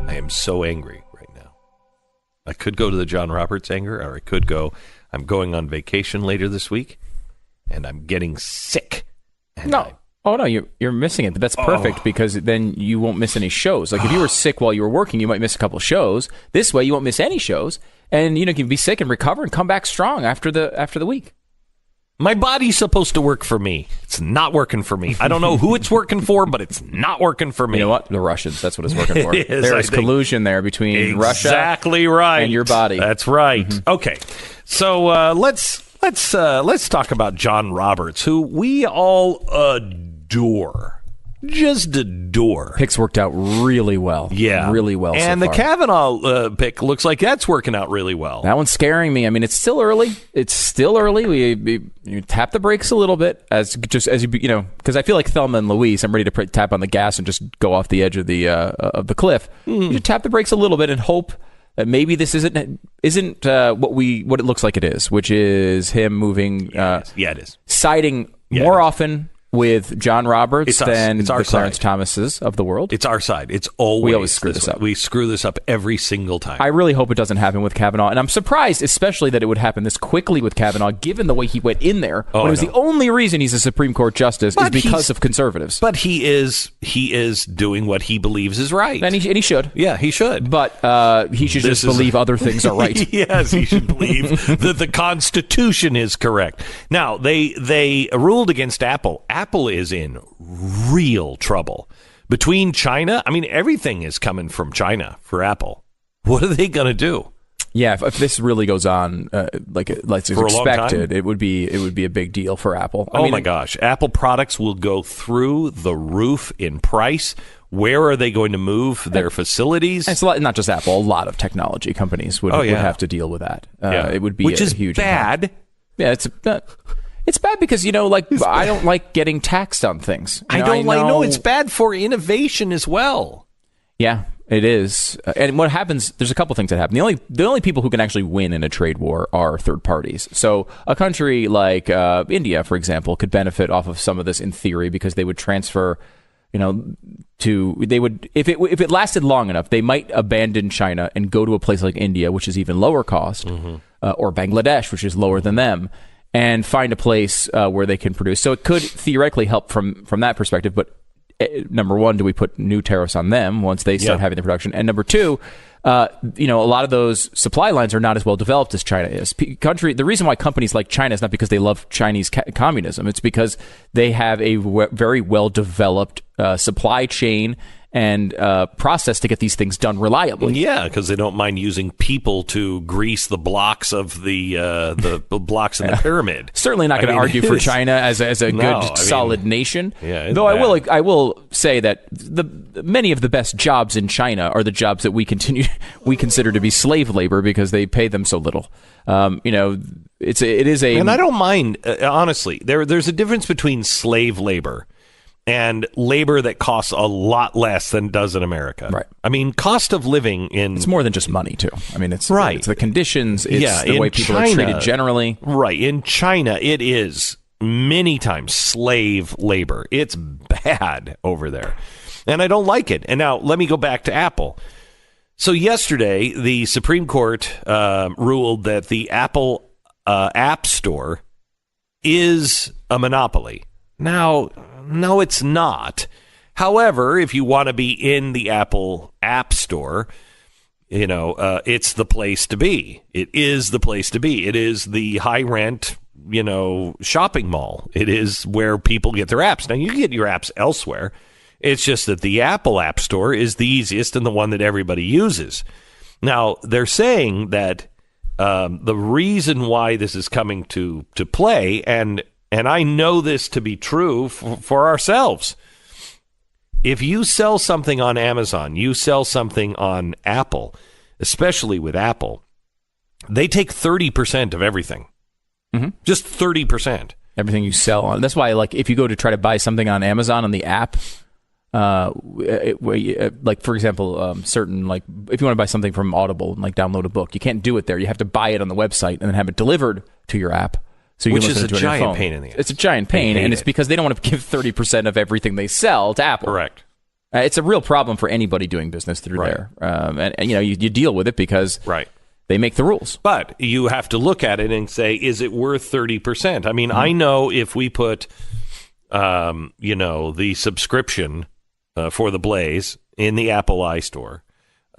I'm so angry right now. I could go to the John Roberts anger, or I could go, I'm going on vacation later this week, and I'm getting sick. And you're missing it. That's perfect because then you won't miss any shows. Like if you were sick while you were working, you might miss a couple of shows. This way, you won't miss any shows, and you can be sick and recover and come back strong after the week. My body's supposed to work for me. It's not working for me. I don't know who it's working for, but it's not working for me. You know what? The Russians. That's what it's working for. There is collusion there between Russia and your body. That's right. Mm-hmm. Okay. So let's talk about John Roberts, who we all adore. Just adore. Picks worked out really well. Yeah. Really well and so the far. Kavanaugh pick looks like that's working out really well. That one's scaring me. I mean, it's still early. You tap the brakes a little bit as you because I feel like Thelma and Louise. I'm ready to tap on the gas and just go off the edge of the cliff. You should tap the brakes a little bit and hope that maybe this isn't what it looks like it is, which is him moving. Yeah, it is. Siding more often with John Roberts It's us. than It's our the Clarence side. Thomases of the world. It's our side. It's always We always screw this this way. up. We screw this up every single time. I really hope it doesn't happen with Kavanaugh, and I'm surprised, especially that it would happen this quickly with Kavanaugh, given the way he went in there. Oh, when it was I know. the only reason he's a Supreme Court justice But is because he's- of conservatives, But he is doing what he believes is right. and he should. Yeah, he should. But he should This just is- believe other things are right. Yes, he should believe that the Constitution is correct. Now, they ruled against Apple. Apple is in real trouble. Between China, I mean, everything is coming from China for Apple. What are they going to do? Yeah, if this really goes on like it's For a long expected, time? it would be a big deal for Apple. I Oh mean, my gosh. Apple products will go through the roof in price. Where are they going to move their facilities? It's a lot, not just Apple. A lot of technology companies would have to deal with that. It would be Which is huge bad. impact. Yeah, it's bad because I don't like getting taxed on things. I don't like. No, it's bad for innovation as well. Yeah, it is. And what happens? There's a couple things that happen. The only people who can actually win in a trade war are third parties. So a country like India, for example, could benefit off of some of this in theory because they would transfer. If it lasted long enough, they might abandon China and go to a place like India, which is even lower cost, or Bangladesh, which is lower than them, and find a place where they can produce. So it could theoretically help from that perspective. But number one, do we put new tariffs on them once they start having the production? And number two, a lot of those supply lines are not as well developed as China is. The reason why companies like China is not because they love Chinese communism. It's because they have a very well developed supply chain and process to get these things done reliably. Yeah, because they don't mind using people to grease the blocks of the blocks in the pyramid. Certainly not going to argue for China as a good, solid nation. Yeah, though I will say that many of the best jobs in China are the jobs that we consider to be slave labor because they pay them so little. It is a, and I don't mind honestly. There's a difference between slave labor and labor that costs a lot less than it does in America. Right. I mean, cost of living it's more than just money too. I mean, it's right. It's the conditions. It's the in way people China, are treated generally. Right. In China, it is many times slave labor. It's bad over there, and I don't like it. And now let me go back to Apple. So yesterday, the Supreme Court ruled that the Apple App Store is a monopoly. Now, no, it's not. However, if you want to be in the Apple App Store, it's the place to be. It is the place to be. It is the high rent, shopping mall. It is where people get their apps. Now, you can get your apps elsewhere. It's just that the Apple App Store is the easiest and the one that everybody uses. Now, they're saying that the reason why this is coming to play, and I know this to be true for ourselves. If you sell something on Amazon, you sell something on Apple, especially with Apple, they take 30% of everything. Mm-hmm. Just 30%. Everything you sell on. That's why, if you go to try to buy something on Amazon on the app, for example, certain if you want to buy something from Audible and download a book, you can't do it there. You have to buy it on the website and then have it delivered to your app. So you Which can is listen a to it on your giant phone. pain in the ass. It's a giant pain, and it's because they don't want to give 30% of everything they sell to Apple. Correct. It's a real problem for anybody doing business through there. And you deal with it because they make the rules. But you have to look at it and say, is it worth 30%? I mean, I know if we put, the subscription for the Blaze in the Apple iStore,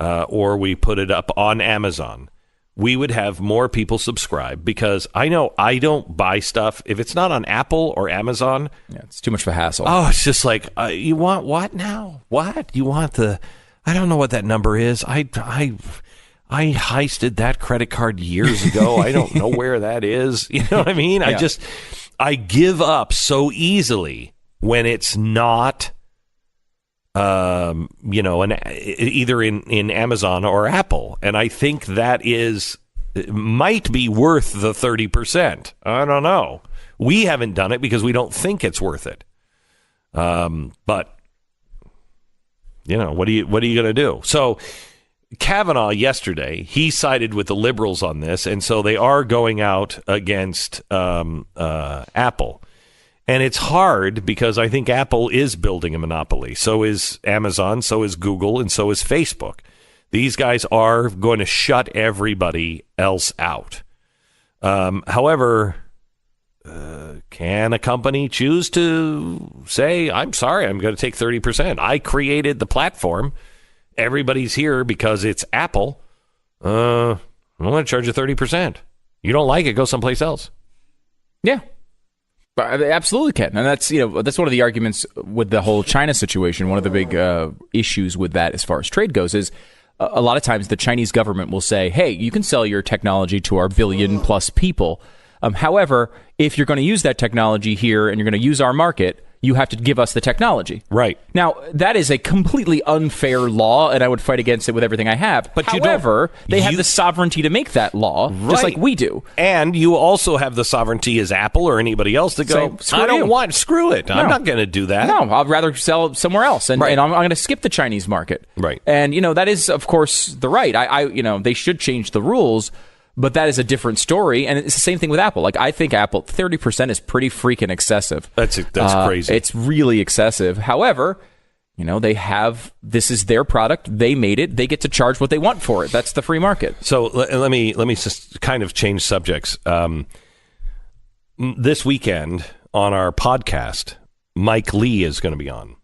or we put it up on Amazon, we would have more people subscribe because I know I don't buy stuff. If it's not on Apple or Amazon, it's too much of a hassle. Oh, it's just like, you want what now? What? You want I don't know what that number is. I heisted that credit card years ago. I don't know where that is. You know what I mean? Yeah. I give up so easily when it's not, either in Amazon or Apple. And I think that might be worth the 30%. I don't know. We haven't done it because we don't think it's worth it. But what are you going to do? So Kavanaugh yesterday, he sided with the liberals on this, and so they are going out against Apple. And it's hard because I think Apple is building a monopoly. So is Amazon, so is Google, and so is Facebook. These guys are going to shut everybody else out. However, can a company choose to say, I'm sorry, I'm going to take 30%. I created the platform. Everybody's here because it's Apple. I'm going to charge you 30%. You don't like it, go someplace else. Yeah. They absolutely can. And that's one of the arguments with the whole China situation. One of the big issues with that as far as trade goes is a lot of times the Chinese government will say, hey, you can sell your technology to our billion plus people. However, if you're going to use that technology here and you're going to use our market, you have to give us the technology. Right. Now, that is a completely unfair law, and I would fight against it with everything I have. But however, they have the sovereignty to make that law, just like we do. And you also have the sovereignty as Apple or anybody else to go, screw it. No. I'm not going to do that. No, I'd rather sell it somewhere else, and I'm going to skip the Chinese market. Right. And, that is, of course, the right. They should change the rules. But that is a different story, and it's the same thing with Apple. Like, I think Apple, 30% is pretty freaking excessive. That's crazy. It's really excessive. However, this is their product. They made it. They get to charge what they want for it. That's the free market. So let me just kind of change subjects. This weekend on our podcast, Mike Lee is going to be on.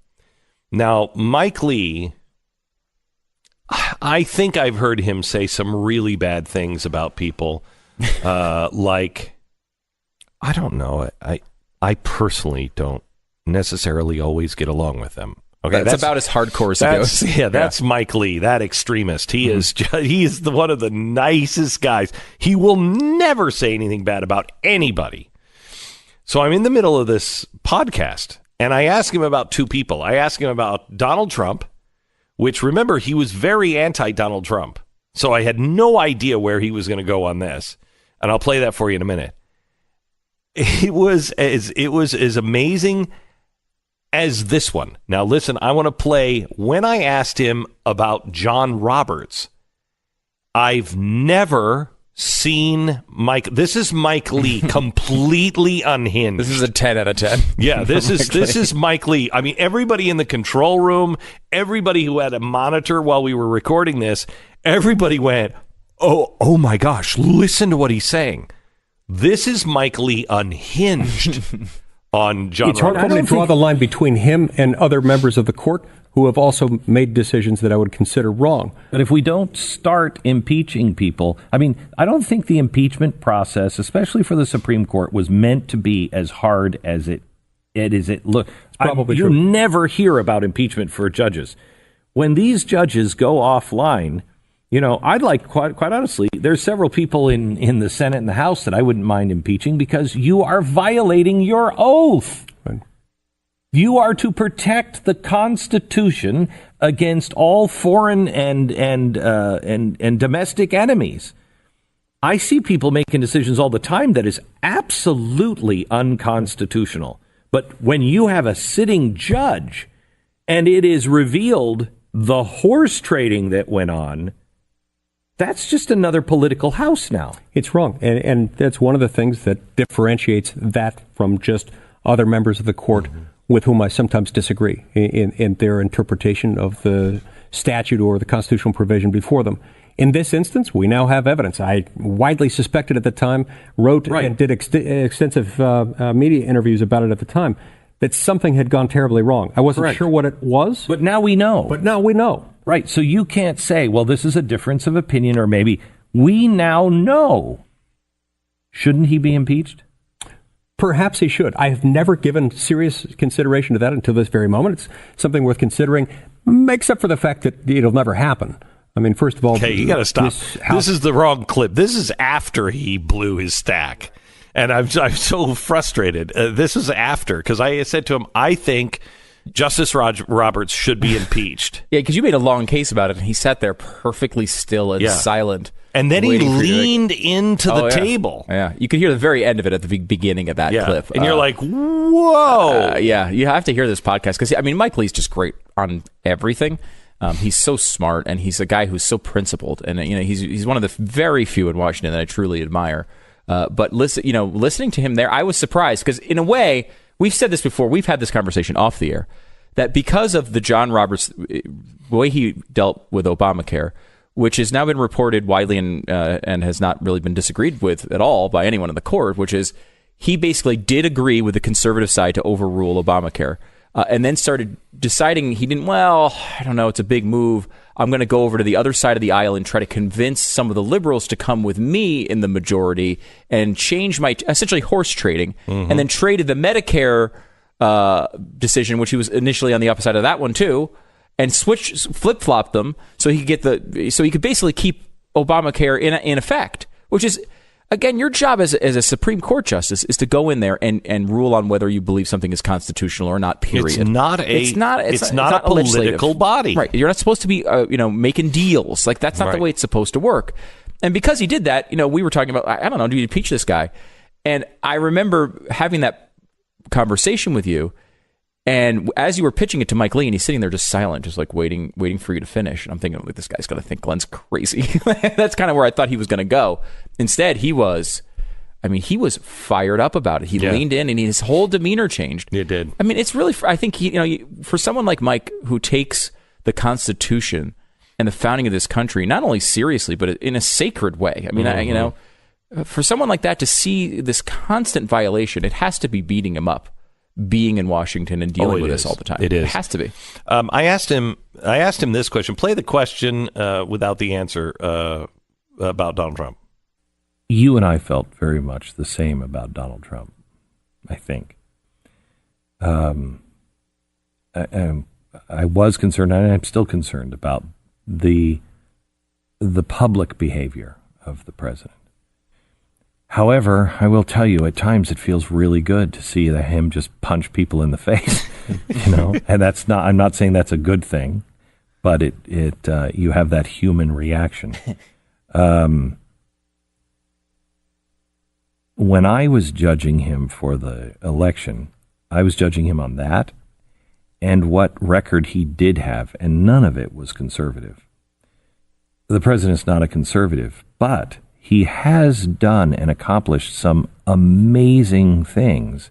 Now, Mike Lee, I think I've heard him say some really bad things about people. Like, I don't know. I personally don't necessarily always get along with them. Okay, that's about as hardcore as it goes. Yeah, that's Mike Lee, that extremist. He is one of the nicest guys. He will never say anything bad about anybody. So I'm in the middle of this podcast, and I ask him about two people. I ask him about Donald Trump, which, remember, he was very anti-Donald Trump. So I had no idea where he was going to go on this. And I'll play that for you in a minute. It was as amazing as this one. Now, listen, I want to play when I asked him about John Roberts. I've never seen Mike. This is Mike Lee, completely unhinged. This is a 10 out of 10. Yeah, this is Mike Lee. I mean, everybody in the control room, everybody who had a monitor while we were recording this, everybody went, oh my gosh, listen to what he's saying. This is Mike Lee unhinged on John Roberts. It's hard for me to draw the line between him and other members of the court who have also made decisions that I would consider wrong. But if we don't start impeaching people, I mean, I don't think the impeachment process, especially for the Supreme Court, was meant to be as hard as it look. Probably you true. never hear about impeachment for judges. When these judges go offline, I'd like, quite honestly, there's several people in the Senate and the House that I wouldn't mind impeaching because you are violating your oath. Right. You are to protect the Constitution against all foreign and domestic enemies. I see people making decisions all the time that is absolutely unconstitutional. But when you have a sitting judge and it is revealed the horse trading that went on, that's just another political house now. It's wrong. And that's one of the things that differentiates that from just other members of the court with whom I sometimes disagree in their interpretation of the statute or the constitutional provision before them. In this instance, we now have evidence. I widely suspected at the time, wrote and did extensive media interviews about it at the time, that something had gone terribly wrong. I wasn't sure what it was. But now we know. Right. So you can't say, well, this is a difference of opinion, or maybe we now know. Shouldn't he be impeached? Perhaps he should. I have never given serious consideration to that until this very moment. It's something worth considering, except for the fact that it'll never happen. I mean, first of all... Okay, you got to stop. This is the wrong clip. This is after he blew his stack. And I'm so frustrated. This is after, because I said to him, I think Justice Roberts should be impeached. Yeah, because you made a long case about it, and he sat there perfectly still and silent. And then he leaned into the table. Yeah, you could hear the very end of it at the beginning of that clip. And you're like, whoa. Yeah, you have to hear this podcast, because, I mean, Mike Lee's just great on everything. He's so smart, and he's a guy who's so principled. And, he's one of the very few in Washington that I truly admire. But listening to him there, I was surprised, because in a way, we've said this before. We've had this conversation off the air that because of the John Roberts way he dealt with Obamacare, which has now been reported widely and has not really been disagreed with at all by anyone in the court, which is he basically did agree with the conservative side to overrule Obamacare, and then started deciding he didn't, I don't know, it's a big move. I'm going to go over to the other side of the aisle and try to convince some of the liberals to come with me in the majority and change my, essentially horse trading, and then traded the Medicare decision, which he was initially on the opposite of that one too, and flip-flopped them so he could basically keep Obamacare in effect, which is, again, your job as a Supreme Court justice is to go in there and rule on whether you believe something is constitutional or not, period. It's not a political body. Right. You're not supposed to be making deals. Like, that's not the way it's supposed to work. And because he did that, we were talking about, I don't know, do you impeach this guy? And I remember having that conversation with you, and as you were pitching it to Mike Lee, and he's sitting there just silent, just like waiting for you to finish. And I'm thinking, this guy's going to think Glenn's crazy. That's kind of where I thought he was going to go. Instead, he was fired up about it. He leaned in, and his whole demeanor changed. It did. I mean, it's really, I think, for someone like Mike, who takes the Constitution and the founding of this country not only seriously, but in a sacred way. I mean, for someone like that to see this constant violation, it has to be beating him up, being in Washington and dealing with this all the time. It is. It has to be. I asked him this question. Play the question without the answer about Donald Trump. You and I felt very much the same about Donald Trump, I think. I was concerned, and I'm still concerned about the public behavior of the president. However, I will tell you, at times it feels really good to see him just punch people in the face, and that's not, I'm not saying that's a good thing, but you have that human reaction. When I was judging him for the election, I was judging him on that and what record he did have, and none of it was conservative. The president's not a conservative, but he has done and accomplished some amazing things,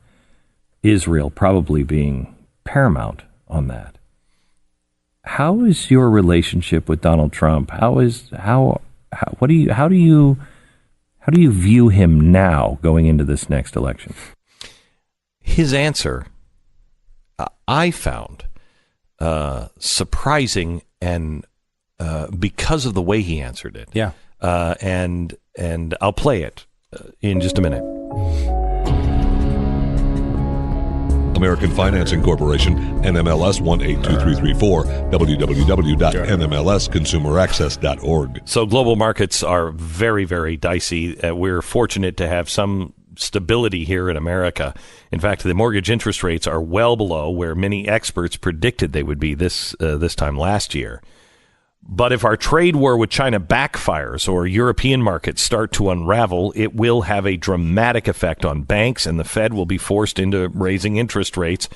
Israel probably being paramount on that. How is your relationship with Donald Trump? How do you view him now going into this next election? His answer, I found surprising, and because of the way he answered it. Yeah. And I'll play it in just a minute. American Financing Corporation, NMLS 182334, www.nmlsconsumeraccess.org. So global markets are very, very dicey. We're fortunate to have some stability here in America. In fact, the mortgage interest rates are well below where many experts predicted they would be this time last year. But if our trade war with China backfires or European markets start to unravel, it will have a dramatic effect on banks, and the Fed will be forced into raising interest rates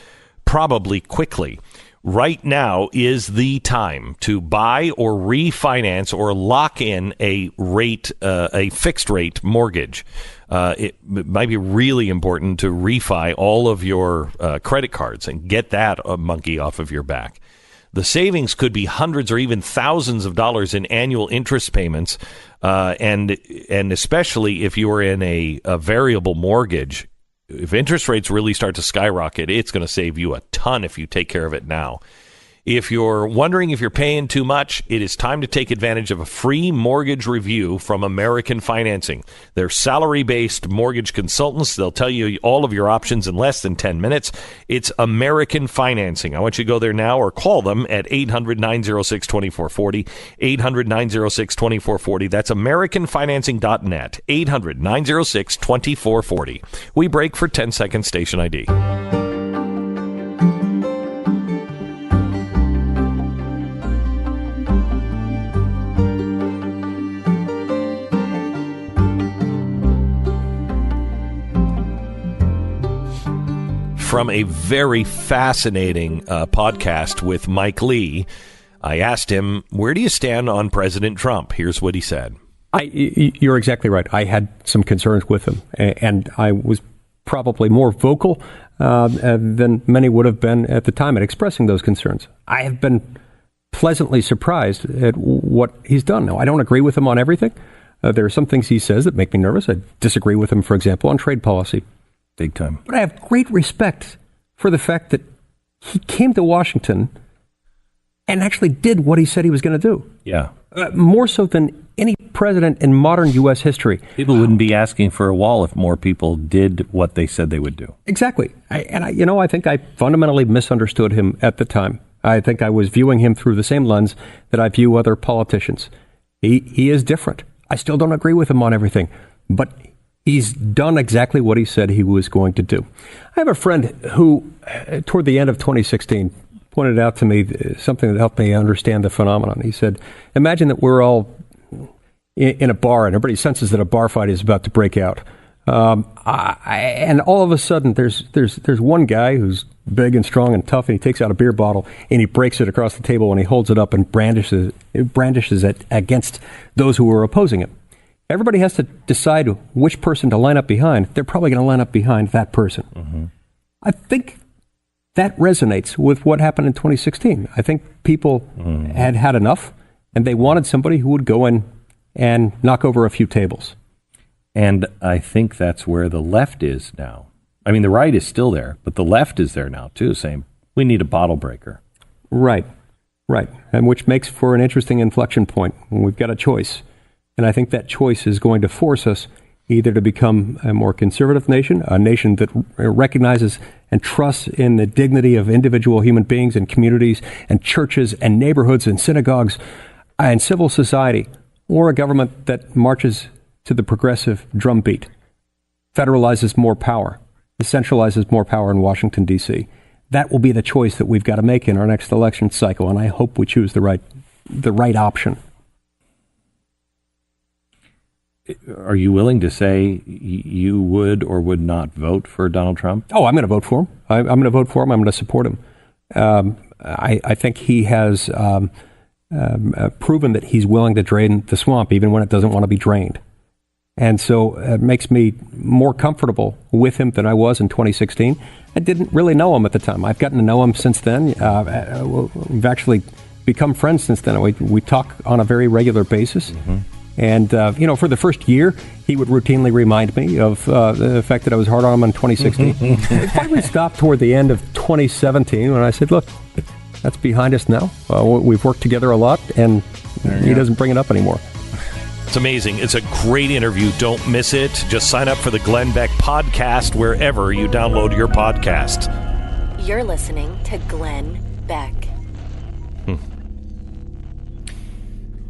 probably quickly. Right now is the time to buy or refinance or lock in a fixed rate mortgage. It might be really important to refi all of your credit cards and get that monkey off of your back. The savings could be hundreds or even thousands of dollars in annual interest payments, and especially if you are in a variable mortgage. If interest rates really start to skyrocket, it's going to save you a ton if you take care of it now. If you're wondering if you're paying too much, it is time to take advantage of a free mortgage review from American Financing. They're salary-based mortgage consultants. They'll tell you all of your options in less than 10 minutes. It's American Financing. I want you to go there now or call them at 800-906-2440, 800-906-2440. That's AmericanFinancing.net, 800-906-2440. We break for 10-second station ID. From a very fascinating podcast with Mike Lee, I asked him, where do you stand on President Trump? Here's what he said. You're exactly right. I had some concerns with him, and I was probably more vocal than many would have been at the time at expressing those concerns. I have been pleasantly surprised at what he's done. Now, I don't agree with him on everything. There are some things he says that make me nervous. I disagree with him, for example, on trade policy. Big time. But I have great respect for the fact that he came to Washington and actually did what he said he was going to do. Yeah. More so than any president in modern U.S. history. People wouldn't be asking for a wall if more people did what they said they would do. Exactly. I think I fundamentally misunderstood him at the time. I think I was viewing him through the same lens that I view other politicians. He is different. I still don't agree with him on everything, but he's done exactly what he said he was going to do. I have a friend who, toward the end of 2016, pointed out to me something that helped me understand the phenomenon. He said, imagine that we're all in a bar and everybody senses that a bar fight is about to break out. And all of a sudden, there's one guy who's big and strong and tough, and he takes out a beer bottle and he breaks it across the table and he holds it up and brandishes it against those who are opposing him. Everybody has to decide which person to line up behind. They're probably going to line up behind that person. Mm-hmm. I think that resonates with what happened in 2016. I think people had had enough, and they wanted somebody who would go in and knock over a few tables. And I think that's where the left is now. I mean, the right is still there, but the left is there now, too, saying, we need a bottle breaker. Right. And which makes for an interesting inflection point when we've got a choice. And I think that choice is going to force us either to become a more conservative nation, a nation that recognizes and trusts in the dignity of individual human beings and communities and churches and neighborhoods and synagogues and civil society, or a government that marches to the progressive drumbeat, federalizes more power, centralizes more power in Washington, D.C. That will be the choice that we've got to make in our next election cycle, and I hope we choose the right option. Are you willing to say you would or would not vote for Donald Trump? Oh, I'm going to vote for him. I'm going to vote for him. I'm going to support him. I think he has proven that he's willing to drain the swamp even when it doesn't want to be drained. And so it makes me more comfortable with him than I was in 2016. I didn't really know him at the time. I've gotten to know him since then. We've actually become friends since then. We talk on a very regular basis. Mm-hmm. And, for the first year, he would routinely remind me of the fact that I was hard on him in 2016. It finally stopped toward the end of 2017 when I said, look, that's behind us now. We've worked together a lot, and he doesn't bring it up anymore. It's amazing. It's a great interview. Don't miss it. Just sign up for the Glenn Beck podcast wherever you download your podcasts. You're listening to Glenn Beck.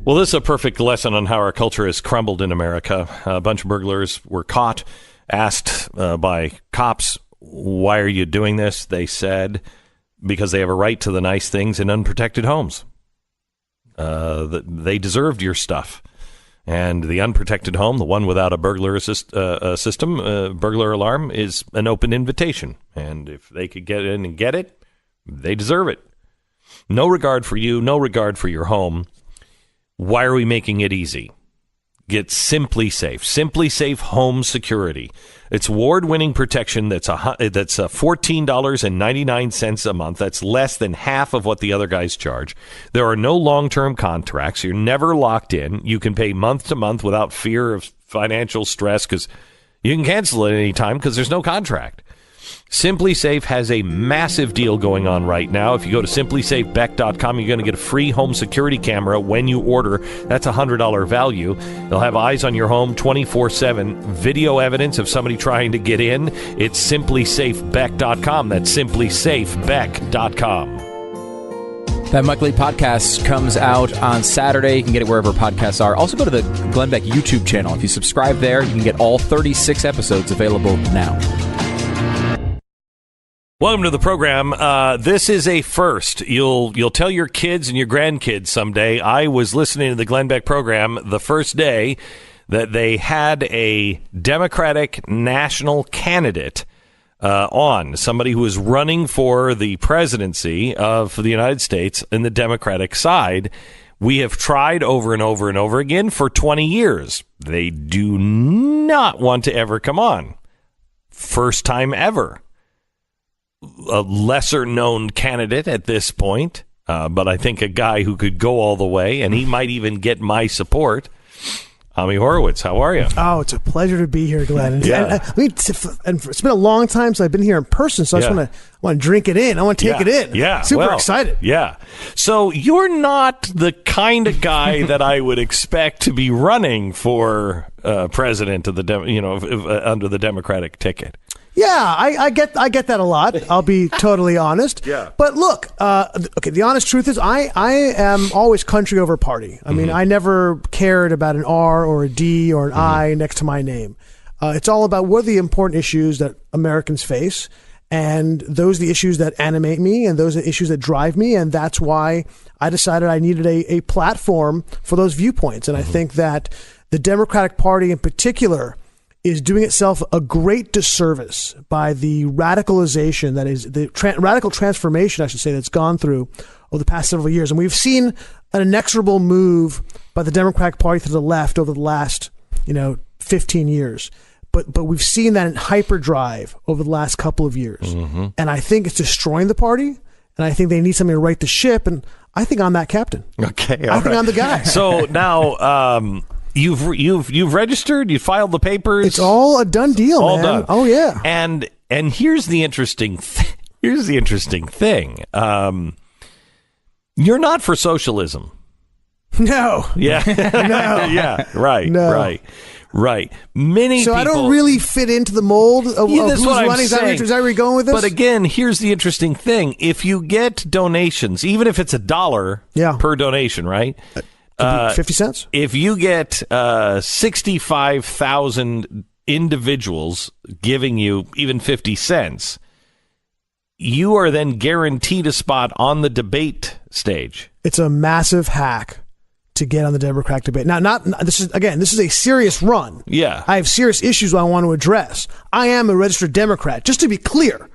Well, this is a perfect lesson on how our culture has crumbled in America. A bunch of burglars were caught, asked by cops, why are you doing this? They said, because they have a right to the nice things in unprotected homes. They deserved your stuff. And the unprotected home, the one without a burglar system, burglar alarm, is an open invitation. And if they could get in and get it, they deserve it. No regard for you, no regard for your home. Why are we making it easy? Get Simply Safe. Simply Safe Home Security. It's award-winning protection that's $14.99 a month. That's less than half of what the other guys charge. There are no long-term contracts. You're never locked in. You can pay month to month without fear of financial stress because you can cancel it at any time because there's no contract. Simply Safe has a massive deal going on right now. If you go to simplysafebeck.com, you're going to get a free home security camera when you order. That's a $100 value. They'll have eyes on your home 24/7. Video evidence of somebody trying to get in. It's simplysafebeck.com. That's simplysafebeck.com. That monthly podcast comes out on Saturday. You can get it wherever podcasts are. Also go to the Glenn Beck YouTube channel. If you subscribe there, you can get all 36 episodes available now. Welcome to the program. This is a first. You'll tell your kids and your grandkids someday. I was listening to the Glenn Beck program the first day that they had a Democratic national candidate on, somebody who is running for the presidency of the United States in the Democratic side. We have tried over and over and over again for 20 years. They do not want to ever come on. First time ever. a lesser known candidate at this point, but I think a guy who could go all the way, and he might even get my support. Ami Horowitz, how are you? Oh, it's a pleasure to be here, Glenn. And, Yeah. and it's been a long time since I've been here in person, so I just want to drink it in. I want to take it in. Yeah, super excited. Yeah. So you're not the kind of guy that I would expect to be running for president of the under the Democratic ticket. Yeah, I get that a lot. I'll be totally honest. Yeah. But look, okay. The honest truth is, I am always country over party. I mean, I never cared about an R or a D or an I next to my name. It's all about what are the important issues that Americans face, and those are the issues that animate me, and those are the issues that drive me, and that's why I decided I needed a platform for those viewpoints. And I think that the Democratic Party in particular is doing itself a great disservice by the radicalization that is the radical transformation, I should say, that's gone through over the past several years. And we've seen an inexorable move by the Democratic Party to the left over the last, 15 years. But we've seen that in hyperdrive over the last couple of years. And I think it's destroying the party. And I think they need somebody to right the ship. And I think I'm that captain. Okay. I think I'm the guy. So now, You've registered. You filed the papers. It's all a done deal, all man. done. Oh yeah. And here's the interesting. Here's the interesting thing. You're not for socialism. No. Yeah. No. Yeah. Right. No. Right. Many. So people, I don't really fit into the mold of that's who's what I'm running. Is that where you're going with this? But again, here's the interesting thing: if you get donations, even if it's $1 per donation, right? 50 cents? If you get 65,000 individuals giving you even 50 cents, you are then guaranteed a spot on the debate stage. It's a massive hack to get on the Democratic debate. Now, this is a serious run. Yeah. I have serious issues I want to address. I am a registered Democrat, just to be clear.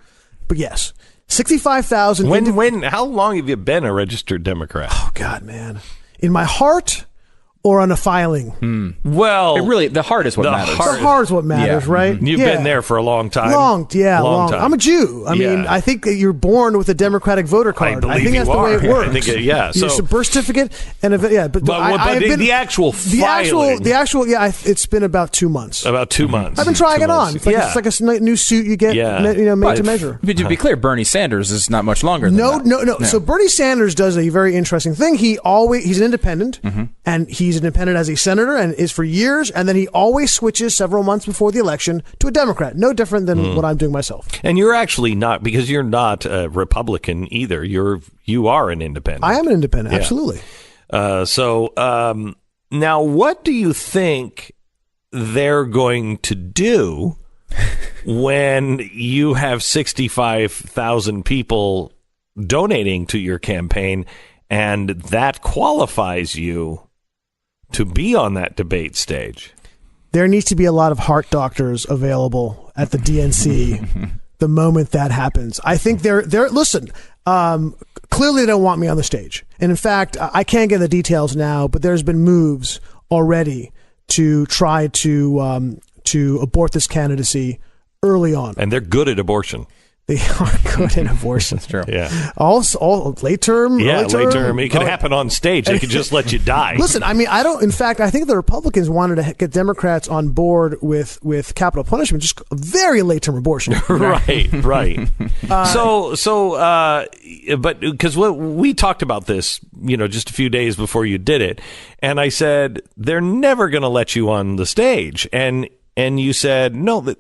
But yes, 65,000. How long have you been a registered Democrat? Oh, God, man. In my heart or on a filing? Well, the heart is what matters. The heart is what matters, right? You've been there for a long time. Long time. I'm a Jew. I mean, Yeah. I think that you're born with a Democratic voter card. I believe think that's you the way are. it works. I think It's a birth certificate and the actual filing. It's been about 2 months. About 2 months. I've been trying 2 it on. months. It's like a new suit you get, made to measure. But to be clear, Bernie Sanders is not much longer than that. No. So Bernie Sanders does a very interesting thing. He's an independent, and he's an independent as a senator and is for years, and then he always switches several months before the election to a Democrat. No different than what I'm doing myself. And you're actually not, because you're not a Republican either. You are an independent. I am an independent, absolutely. Now, what do you think they're going to do when you have 65,000 people donating to your campaign, and that qualifies you to be on that debate stage? There needs to be a lot of heart doctors available at the DNC the moment that happens. I think listen, clearly they don't want me on the stage. And in fact, I can't get the details now, but there's been moves already to try to abort this candidacy early on. And they're good at abortion. They are good at abortion. That's true. Yeah. All late term. Yeah, late term. It could happen on stage. They could just let you die. Listen, I mean, in fact, I think the Republicans wanted to get Democrats on board with capital punishment, just a very late term abortion. Right. But because we talked about this, just a few days before you did it, and I said, they're never going to let you on the stage. And you said, no,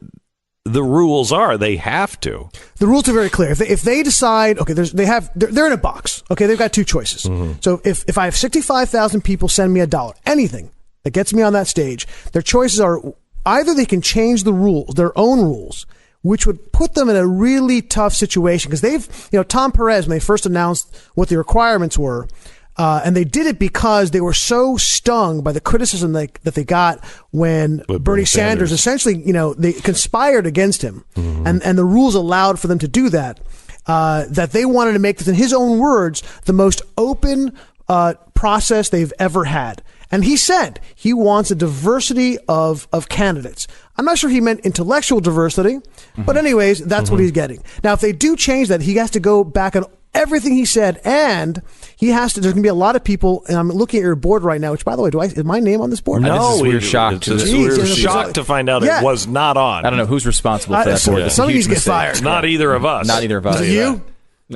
the rules are they have to. The rules are very clear. If they decide, okay, they're in a box. Okay, they've got two choices. So if I have 65,000 people send me $1, anything that gets me on that stage, their choices are either they can change the rules, their own rules, which would put them in a really tough situation because Tom Perez, when they first announced what the requirements were, and they did it because they were so stung by the criticism that they got when Bernie Sanders essentially, they conspired against him, and the rules allowed for them to do that. That they wanted to make this, in his own words, the most open process they've ever had. And he said he wants a diversity of candidates. I'm not sure he meant intellectual diversity, but anyways, that's what he's getting. Now, if they do change that, he has to go back on everything he said, and he has to. There's going to be a lot of people, and I'm looking at your board right now. Which, by the way, is my name on this board? No, we're shocked. We're shocked to find out it was not on. I don't know who's responsible for that board. Somebody needs to get fired. Not either of us. Not either of us. Is it you?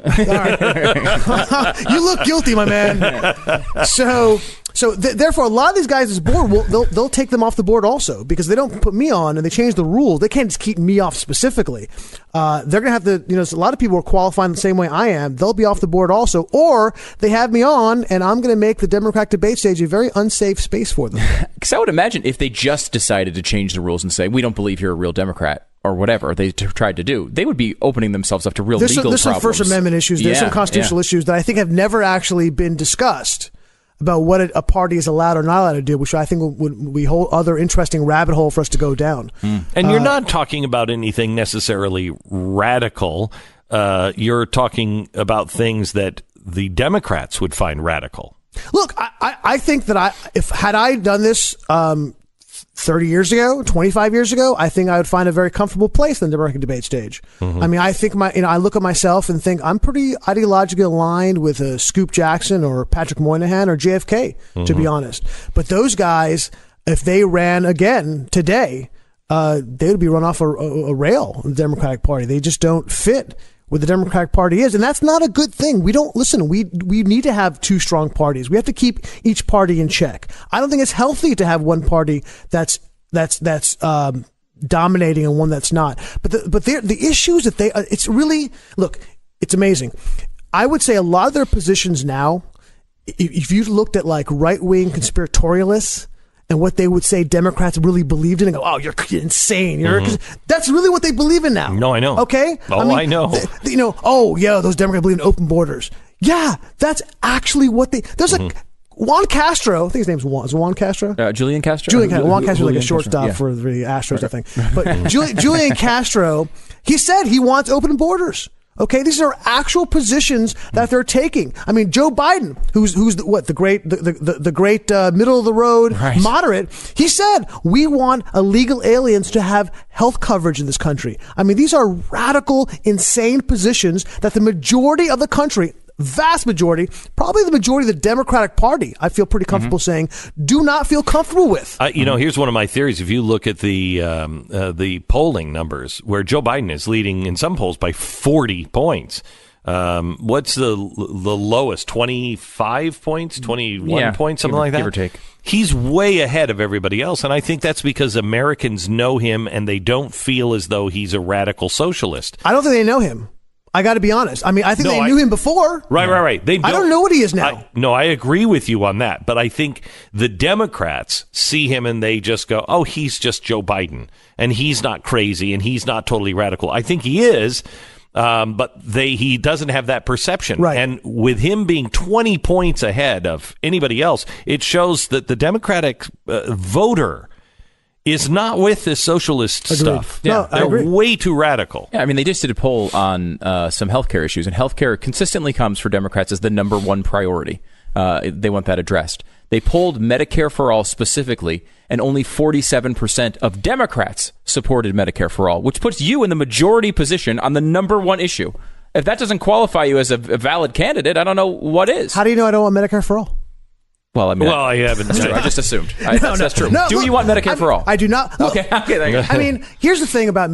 All right. You look guilty, my man. So therefore, a lot of these guys' this board they'll take them off the board also because they don't put me on and they change the rules. They can't just keep me off specifically. They're going to have to, a lot of people are qualifying the same way I am. They'll be off the board also, or they have me on and I'm going to make the Democratic debate stage a very unsafe space for them. Because I would imagine if they just decided to change the rules and say, we don't believe you're a real Democrat, or whatever they tried to do, they would be opening themselves up to real legal problems. There's some First Amendment issues. There's some constitutional issues that I think have never actually been discussed about what a party is allowed or not allowed to do, which I think would be a whole other interesting rabbit hole for us to go down. And you're not talking about anything necessarily radical. You're talking about things that the Democrats would find radical. Look, I think that had I done this 30 years ago, 25 years ago, I think I would find a very comfortable place in the Democratic debate stage. I mean, I think I look at myself and think I'm pretty ideologically aligned with Scoop Jackson or Patrick Moynihan or JFK, to be honest. But those guys, if they ran again today, they would be run off a rail in the Democratic Party. They just don't fit what the Democratic Party is, and that's not a good thing. We need to have two strong parties. We have to keep each party in check. I don't think it's healthy to have one party that's dominating and one that's not. But the issues that it's really, look, it's amazing. I would say a lot of their positions now, if you looked at like right-wing conspiratorialists and what they would say Democrats really believed in and go, oh, you're insane. That's really what they believe in now. No, I know. Okay? I know. Those Democrats believe in open borders. Yeah, that's actually what there's Juan Castro, I think his name's Juan. Is it Juan Castro? Julian Castro? Julian Castro. Juan Castro is like a shortstop for the Astros, I think. But Julian Castro, he said he wants open borders. Okay, these are actual positions that they're taking. I mean, Joe Biden, who's the great middle of the road moderate, he said we want illegal aliens to have health coverage in this country. I mean, these are radical, insane positions that the majority of the country, vast majority, probably the majority of the Democratic Party, I feel pretty comfortable saying, do not feel comfortable with. Here's one of my theories. If you look at the polling numbers, where Joe Biden is leading in some polls by 40 points, what's the lowest? 25 points, 21 points, something like that? Give or take. He's way ahead of everybody else, and I think that's because Americans know him and they don't feel as though he's a radical socialist. I don't think they know him. I got to be honest. I mean, I think they knew him before. Right. I don't know what he is now. I agree with you on that. But I think the Democrats see him and they just go, oh, he's just Joe Biden. And he's not crazy and he's not totally radical. I think he is, but he doesn't have that perception. Right. And with him being 20 points ahead of anybody else, it shows that the Democratic voter is not with this socialist stuff. Yeah, they're way too radical. Yeah, I mean, they just did a poll on some healthcare issues, and healthcare consistently comes for Democrats as the number one priority. They want that addressed. They polled Medicare for All specifically, and only 47% of Democrats supported Medicare for All, which puts you in the majority position on the number one issue. If that doesn't qualify you as a valid candidate, I don't know what is. How do you know I don't want Medicare for All? Well, I mean, I haven't. That's true. I just assumed. That's true. No, Do you want Medicare for all? I do not. Okay, there you go. I mean, here's the thing about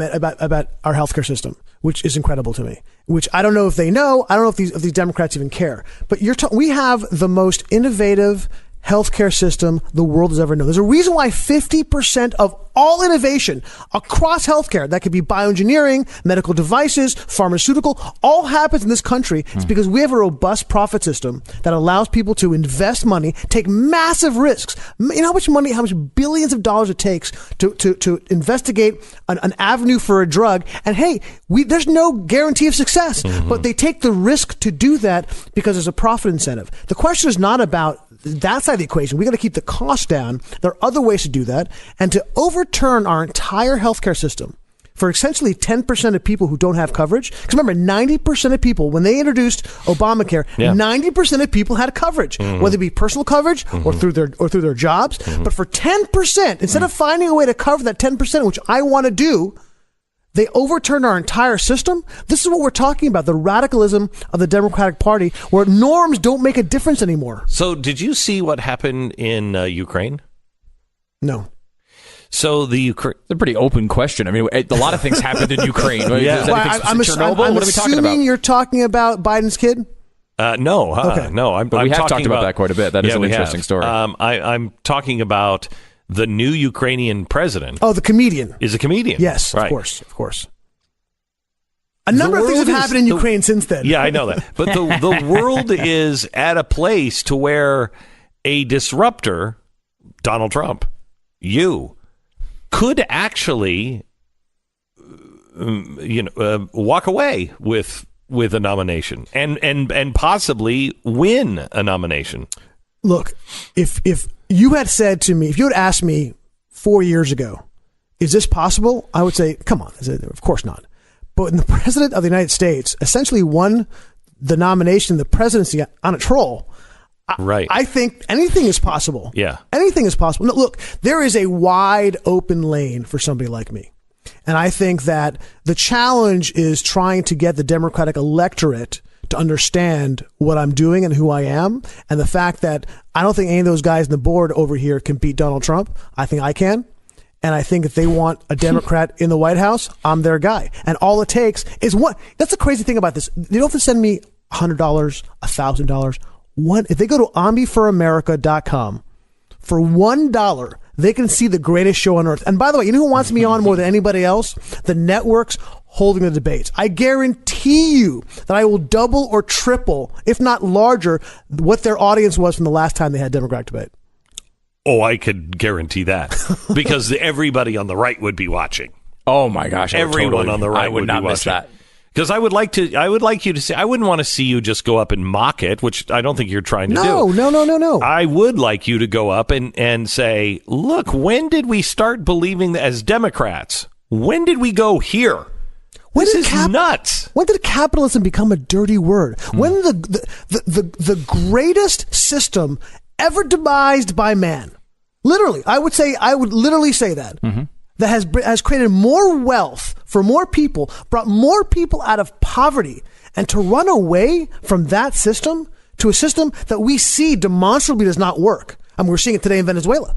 our healthcare system, which is incredible to me. Which I don't know if they know. I don't know if these Democrats even care. But we have the most innovative healthcare system the world has ever known. There's a reason why 50% of all innovation across healthcare, that could be bioengineering, medical devices, pharmaceutical, all happens in this country. It's because we have a robust profit system that allows people to invest money, take massive risks. You know how much billions of dollars it takes to investigate an avenue for a drug. And hey, there's no guarantee of success, but they take the risk to do that because there's a profit incentive. The question is not about that side of the equation. We got to keep the cost down. There are other ways to do that. And to overturn our entire healthcare system for essentially 10% of people who don't have coverage. Because remember, 90% of people, when they introduced Obamacare, 90% of people had coverage, whether it be personal coverage or through their jobs. But for 10%, instead of finding a way to cover that 10%, which I want to do, they overturned our entire system. This is what we're talking about, the radicalism of the Democratic Party, where norms don't make a difference anymore. So did you see what happened in Ukraine? No. So It's a pretty open question. I mean, a lot of things happened in Ukraine. Yeah. I'm Chernobyl? What are we talking about? assuming you're talking about Biden's kid? No. Okay. No. But we have talked about that quite a bit. That is an interesting story. I'm talking about the new Ukrainian president. Oh, the comedian. Is a comedian. Yes, right. Of course. A number of things have happened in Ukraine since then. Yeah, I know that. But the world is at a place to where a disruptor, Donald Trump, could actually, walk away with a nomination and possibly win a nomination. Look, if you had said to me, if you had asked me 4 years ago, is this possible? I would say, come on, of course not. But when the president of the United States essentially won the nomination, the presidency on a troll, right. I think anything is possible. Yeah. Anything is possible. No, look, there is a wide open lane for somebody like me. And I think that the challenge is trying to get the Democratic electorate to understand what I'm doing and who I am. And the fact that I don't think any of those guys on the board over here can beat Donald Trump. I think I can. And I think if they want a Democrat in the White House, I'm their guy. And all it takes is one. That's the crazy thing about this. They don't have to send me $100, $1,000. If they go to OmniForAmerica.com for $1, they can see the greatest show on earth. And by the way, you know who wants me on more than anybody else? The networks holding the debates. I guarantee you that I will double or triple, if not larger, what their audience was from the last time they had Democratic debate. Oh, I could guarantee that because everybody on the right would be watching. Oh my gosh! Everyone on the right would not be miss watching. that. Because I would like you to see. I wouldn't want to see you just go up and mock it, which I don't think you're trying to do. No. I would like you to go up and say, "Look, when did we start believing that as Democrats? When did we go here? This is nuts. When did capitalism become a dirty word? When the greatest system ever devised by man, literally, I would literally say that, that has created more wealth for more people, brought more people out of poverty, and to run away from that system to a system that we see demonstrably does not work. I mean, we're seeing it today in Venezuela.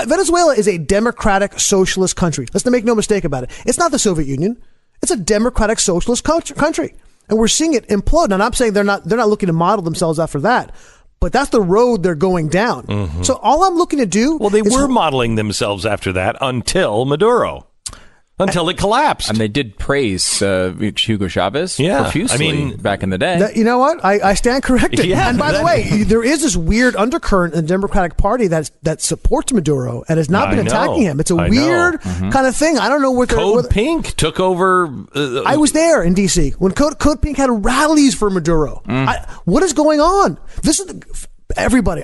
Venezuela is a democratic socialist country. Let's make no mistake about it. It's not the Soviet Union. It's a democratic socialist country. And we're seeing it implode. And I'm saying they're not looking to model themselves after that. But that's the road they're going down. So all I'm looking to do... Well, they were modeling themselves after that until Maduro. Until it collapsed. And they did praise Hugo Chavez profusely back in the day. You know what? I stand corrected. Yeah, and by the way, there is this weird undercurrent in the Democratic Party that supports Maduro and has not been attacking him. It's a weird kind of thing. I don't know what... Code Pink took over... I was there in D.C. when Code Pink had rallies for Maduro. What is going on? This is... Everybody,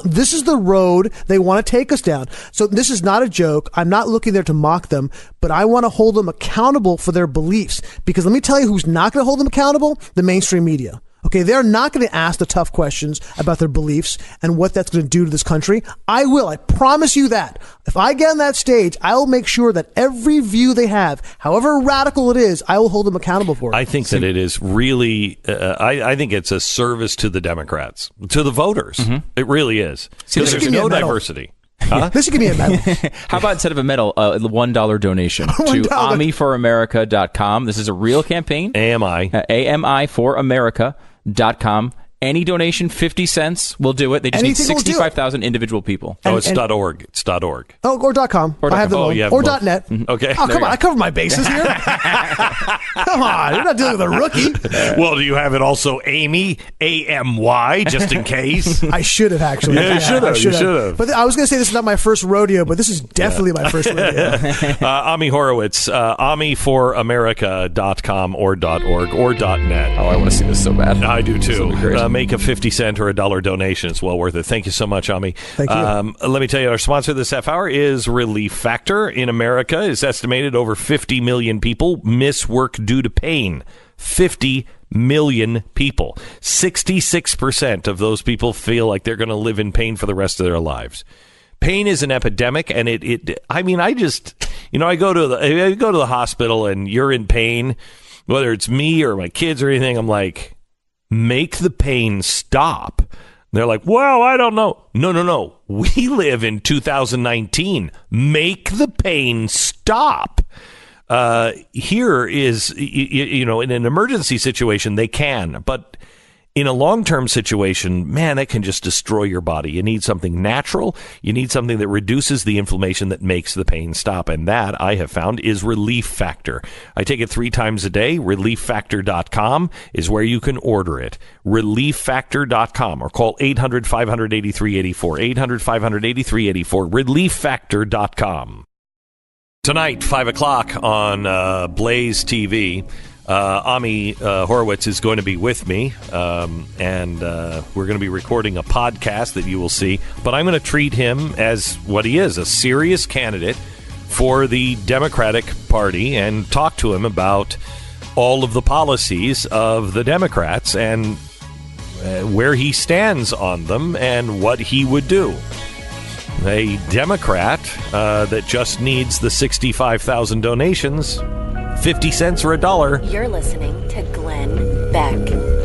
this is the road they want to take us down. So this is not a joke. I'm not looking there to mock them, but I want to hold them accountable for their beliefs. Because let me tell you who's not going to hold them accountable: the mainstream media. Okay, they're not going to ask the tough questions about their beliefs and what that's going to do to this country. I will. I promise you that. If I get on that stage, I will make sure that every view they have, however radical it is, I will hold them accountable for it. I think that it is really, I think it's a service to the Democrats, to the voters. It really is. Because there's no diversity. Huh? This should give me a medal. How about instead of a medal, a $1 donation to AmiForAmerica.com. This is a real campaign. AMI. AMIForAmerica.com. Any donation, 50 cents, will do it. They just need 65,000 individual people. It's .org. It's .org. Oh, or .com. Or I have them you have or both. .net. Okay. Oh, come on. I covered my bases here. Come on. You're not dealing with a rookie. Well, do you have it also Amy, AMY, just in case? I should have, actually. Yeah, you should have. You should have. But I was going to say this is not my first rodeo, but this is definitely my first rodeo. Ami Horowitz, AmiForAmerica.com or .org or .net. Oh, I want to see this so bad. I do, too. make a 50 cent or $1 donation. It's well worth it. Thank you so much, Ami. Thank you. Let me tell you, our sponsor this half hour is Relief Factor. In America, it's estimated over 50 million people miss work due to pain. 50 million people. 66% of those people feel like they're going to live in pain for the rest of their lives. Pain is an epidemic, and I go to the hospital and you're in pain, whether it's me or my kids or anything. I'm like, make the pain stop. They're like, well, I don't know. No. We live in 2019. Make the pain stop. Here is, in an emergency situation, they can, but in a long-term situation, man, it can just destroy your body. You need something natural. You need something that reduces the inflammation that makes the pain stop. And that, I have found, is Relief Factor. I take it 3 times a day. ReliefFactor.com is where you can order it. ReliefFactor.com, or call 800-500-8384. 800-500-8384. ReliefFactor.com. Tonight, 5 o'clock on Blaze TV. Ami Horowitz is going to be with me, and we're going to be recording a podcast that you will see. But I'm going to treat him as what he is, a serious candidate for the Democratic Party, and talk to him about all of the policies of the Democrats and where he stands on them and what he would do. A Democrat that just needs the 65,000 donations, 50 cents or $1. You're listening to Glenn Beck.